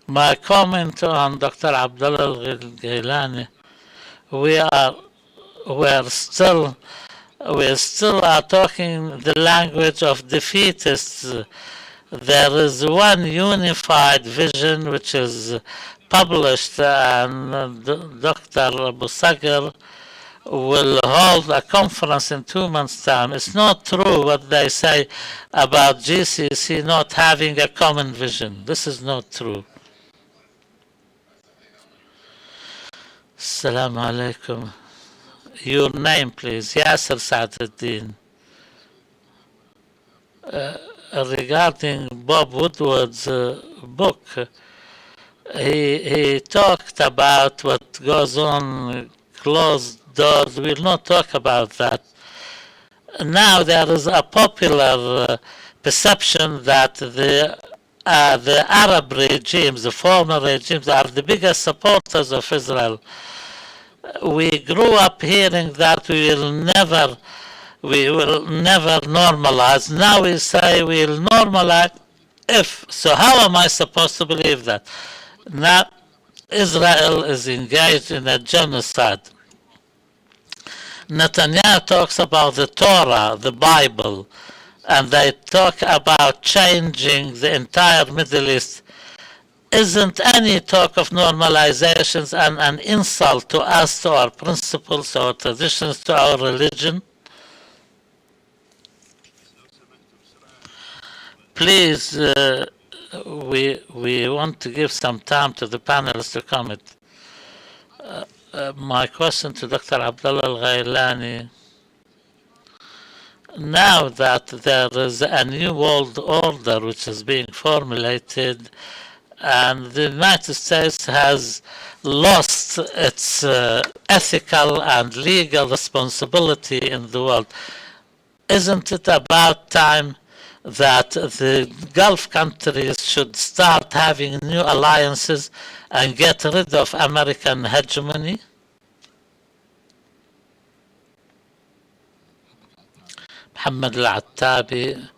My comment on Dr. Abdullah al-Ghailani, we still are talking the language of defeatists. There is one unified vision which is published, and Dr. Abu Sagar will hold a conference in 2 months' time. It's not true what they say about GCC not having a common vision. This is not true. Assalamu alaikum. Your name, please. Yasser Sa'aduddin. Regarding Bob Woodward's book, he talked about what goes on closed doors. We'll not talk about that. Now there is a popular perception that the Arab regimes, the former regimes, are the biggest supporters of Israel. We grew up hearing that we will never normalize. Now we say we'll normalize if. So how am I supposed to believe that? Now Israel is engaged in a genocide. Netanyahu talks about the Torah, the Bible, and they talk about changing the entire Middle East. Isn't any talk of normalizations an insult to us, to our principles, to our traditions, to our religion? Please, we want to give some time to the panelists to comment. My question to Dr. Abdullah al-Ghailani. Now that there is a new world order which is being formulated, and the United States has lost its ethical and legal responsibility in the world, isn't it about time that the Gulf countries should start having new alliances and get rid of American hegemony? Mohammed al-Attabi.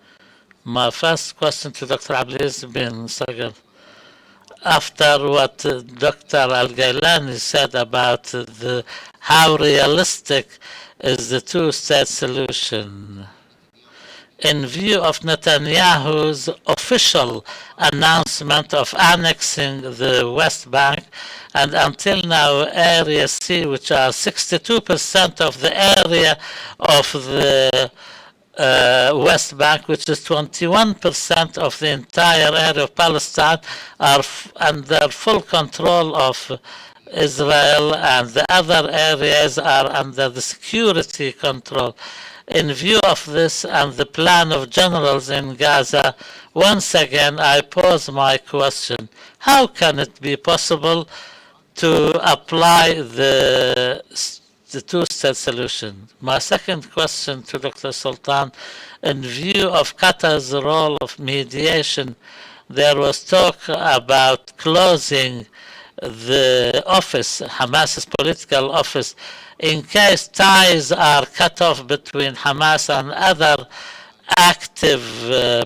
My first question to Dr. Abdulaziz bin Sagar. After what Dr. Al-Ghailani said about how realistic is the two-state solution, in view of Netanyahu's official announcement of annexing the West Bank, and until now Area C, which are 62% of the area of the West Bank, which is 21% of the entire area of Palestine, are under full control of Israel, and the other areas are under the security control. In view of this and the plan of generals in Gaza, once again I pose my question: how can it be possible to apply the two-state solution? My second question to Dr. Sultan: in view of Qatar's role of mediation, there was talk about closing the office, Hamas's political office, in case ties are cut off between Hamas and other active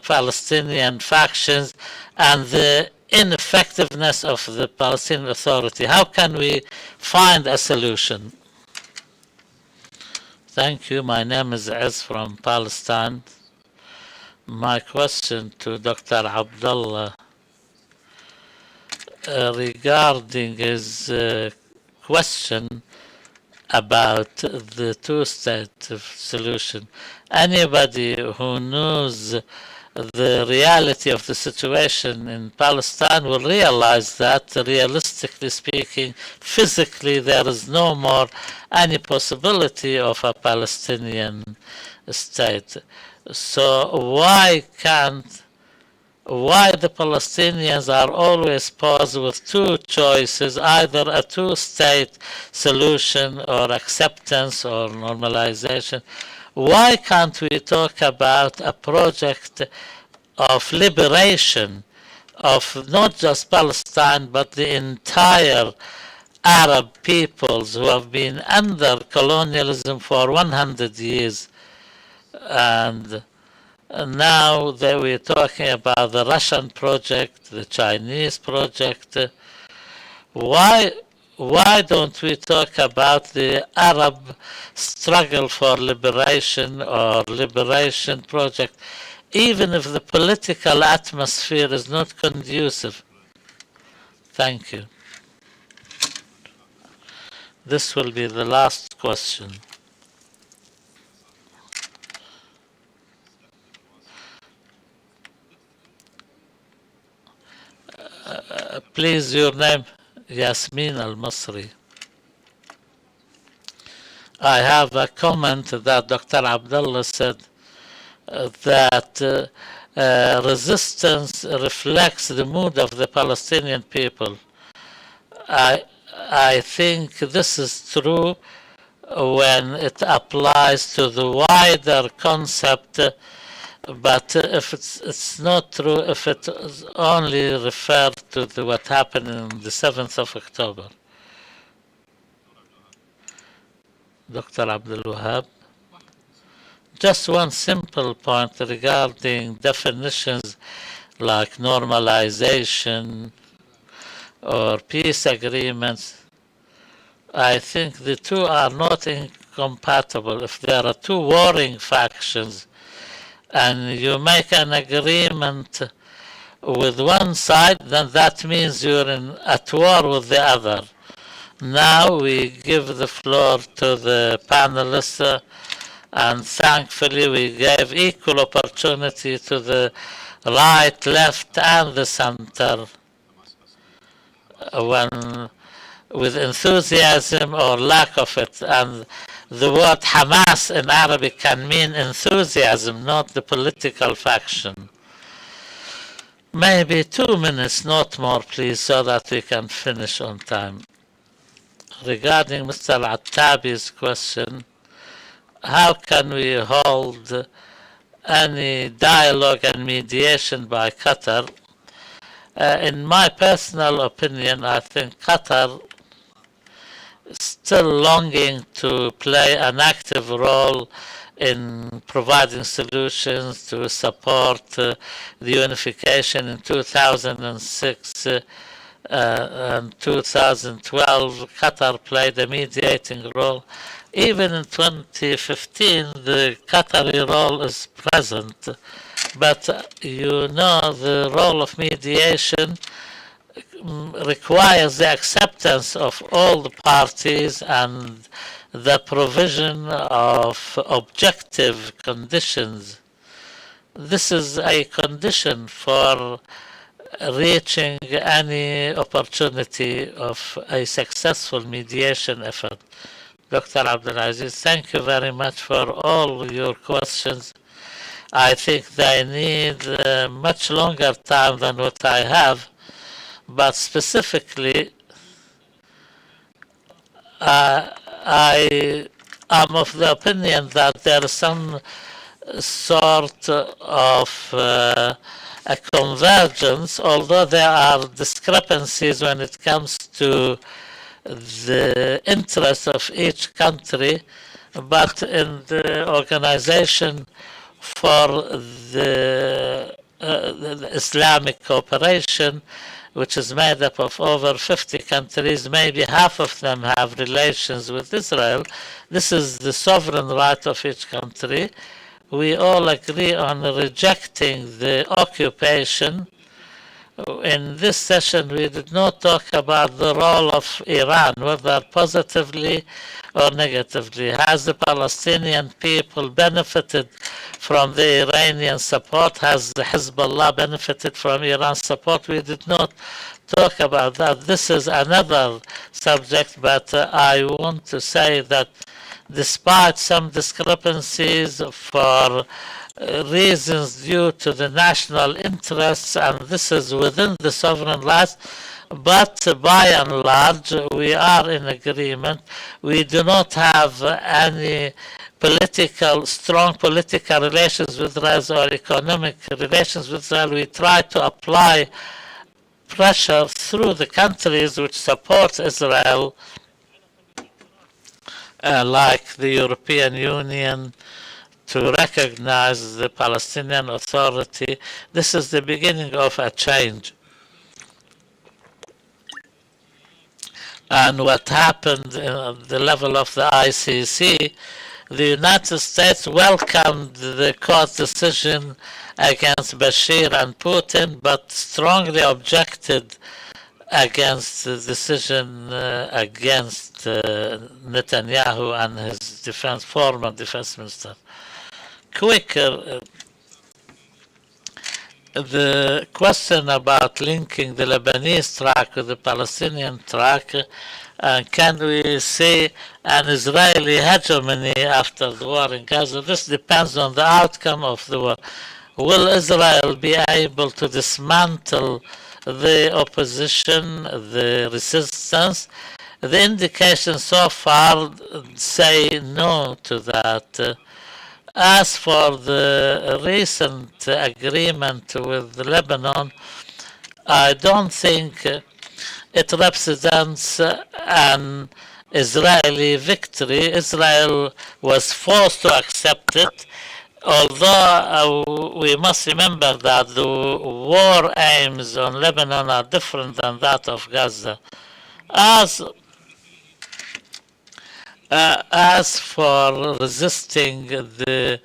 Palestinian factions, and the ineffectiveness of the Palestinian Authority. How can we find a solution? Thank you. My name is Ez from Palestine. My question to Dr. Abdullah regarding his question about the two-state solution. Anybody who knows the reality of the situation in Palestine will realize that, realistically speaking, physically there is no more any possibility of a Palestinian state. So why the Palestinians are always posed with two choices, either a two-state solution or acceptance or normalization? Why can't we talk about a project of liberation of not just Palestine but the entire Arab peoples who have been under colonialism for 100 years? And now that we're talking about the Russian project, the Chinese project, why don't we talk about the Arab struggle for liberation or liberation project, even if the political atmosphere is not conducive? Thank you. This will be the last question. Please, your name? Yasmin Al-Masri. I have a comment that Dr. Abdullah said that resistance reflects the mood of the Palestinian people. I think this is true when it applies to the wider concept, but if it's not true if it only referred to what happened on the 7th of October. Dr. Abdul Wahab. Just one simple point regarding definitions like normalization or peace agreements. I think the two are not incompatible. If there are two warring factions and you make an agreement with one side, then that means you're at war with the other. Now we give the floor to the panelists, and thankfully we gave equal opportunity to the right, left, and the center, with enthusiasm or lack of it. And the word Hamas in Arabic can mean enthusiasm, not the political faction. Maybe 2 minutes, not more, please, so that we can finish on time. Regarding Mr. Attabi's question, how can we hold any dialogue and mediation by Qatar? In my personal opinion, I think Qatar is still longing to play an active role in providing solutions to support the unification in 2006 and 2012. Qatar played a mediating role. Even in 2015, the Qatari role is present. But you know, the role of mediation requires the acceptance of all the parties and the provision of objective conditions. This is a condition for reaching any opportunity of a successful mediation effort. Dr. Abdulaziz, thank you very much for all your questions. I think they need much longer time than what I have, but specifically, I am of the opinion that there is some sort of a convergence, although there are discrepancies when it comes to the interests of each country, but in the organization for the Islamic cooperation, which is made up of over 50 countries, maybe half of them have relations with Israel. This is the sovereign right of each country. We all agree on rejecting the occupation. In this session, we did not talk about the role of Iran, whether positively or negatively. Has the Palestinian people benefited from the Iranian support? Has the Hezbollah benefited from Iran's support? We did not talk about that. This is another subject, but I want to say that despite some discrepancies for reasons due to the national interests, and this is within the sovereign rights, but by and large we are in agreement. We do not have any strong political relations with Israel or economic relations with Israel. We try to apply pressure through the countries which support Israel, like the European Union, to recognize the Palestinian Authority. This is the beginning of a change. And what happened at the level of the ICC, the United States welcomed the court decision against Bashir and Putin, but strongly objected against the decision against Netanyahu and his former defense minister. Quicker, the question about linking the Lebanese track with the Palestinian track, can we see an Israeli hegemony after the war in Gaza? This depends on the outcome of the war. Will Israel be able to dismantle the opposition, the resistance? The indications so far say no to that. As for the recent agreement with Lebanon, I don't think it represents an Israeli victory. Israel was forced to accept it, although we must remember that the war aims on Lebanon are different than that of Gaza. As for resisting the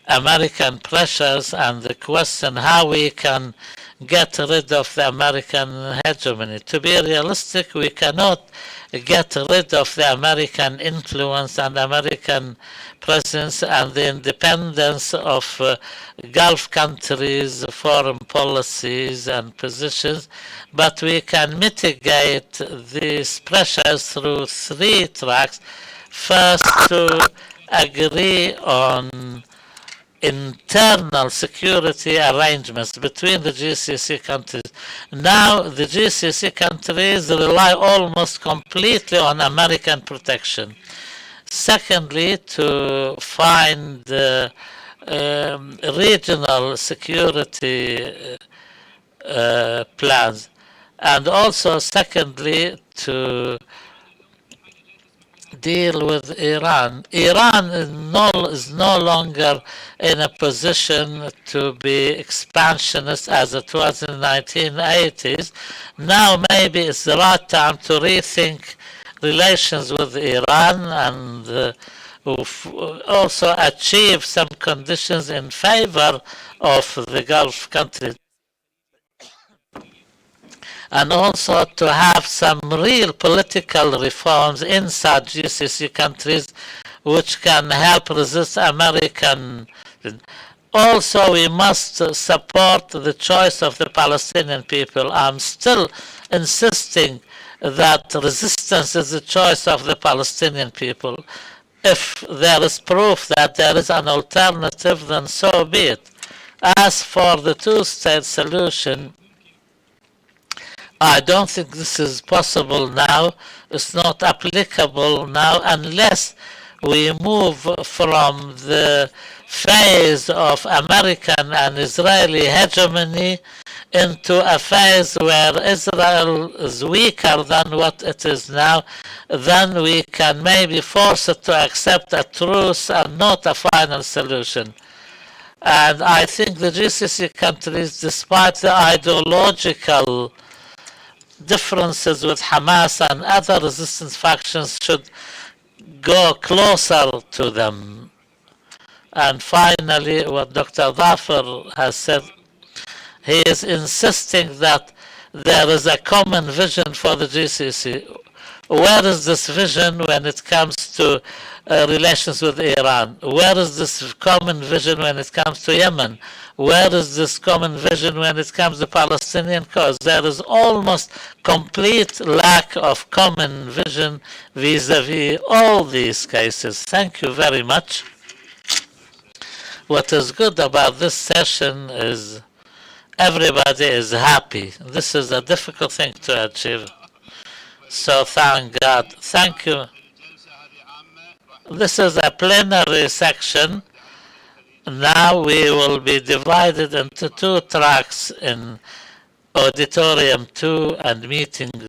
American pressures and the question how we can get rid of the American hegemony, to be realistic, we cannot get rid of the American influence and American presence and the independence of Gulf countries' foreign policies and positions, but we can mitigate these pressures through three tracks. First, to agree on internal security arrangements between the GCC countries. Now, the GCC countries rely almost completely on American protection. Secondly, to find regional security plans. And also, secondly, to deal with Iran. Iran is no longer in a position to be expansionist as it was in the 1980s. Now maybe it's the right time to rethink relations with Iran and also achieve some conditions in favor of the Gulf countries. and also to have some real political reforms inside GCC countries which can help resist American. Also, we must support the choice of the Palestinian people. I'm still insisting that resistance is the choice of the Palestinian people. If there is proof that there is an alternative, then so be it. As for the two-state solution, I don't think this is possible now. It's not applicable now unless we move from the phase of American and Israeli hegemony into a phase where Israel is weaker than what it is now. Then we can maybe force it to accept a truce and not a final solution. And I think the GCC countries, despite the ideological differences with Hamas and other resistance factions, should go closer to them. And finally, what Dr. Dhafar has said, he is insisting that there is a common vision for the GCC. Where is this vision when it comes to relations with Iran? Where is this common vision when it comes to Yemen? Where is this common vision when it comes to Palestinian cause? There is almost complete lack of common vision vis-a-vis all these cases. Thank you very much. What is good about this session is everybody is happy. This is a difficult thing to achieve. So thank God. Thank you. This is a plenary section. Now we will be divided into two tracks in Auditorium 2 and meeting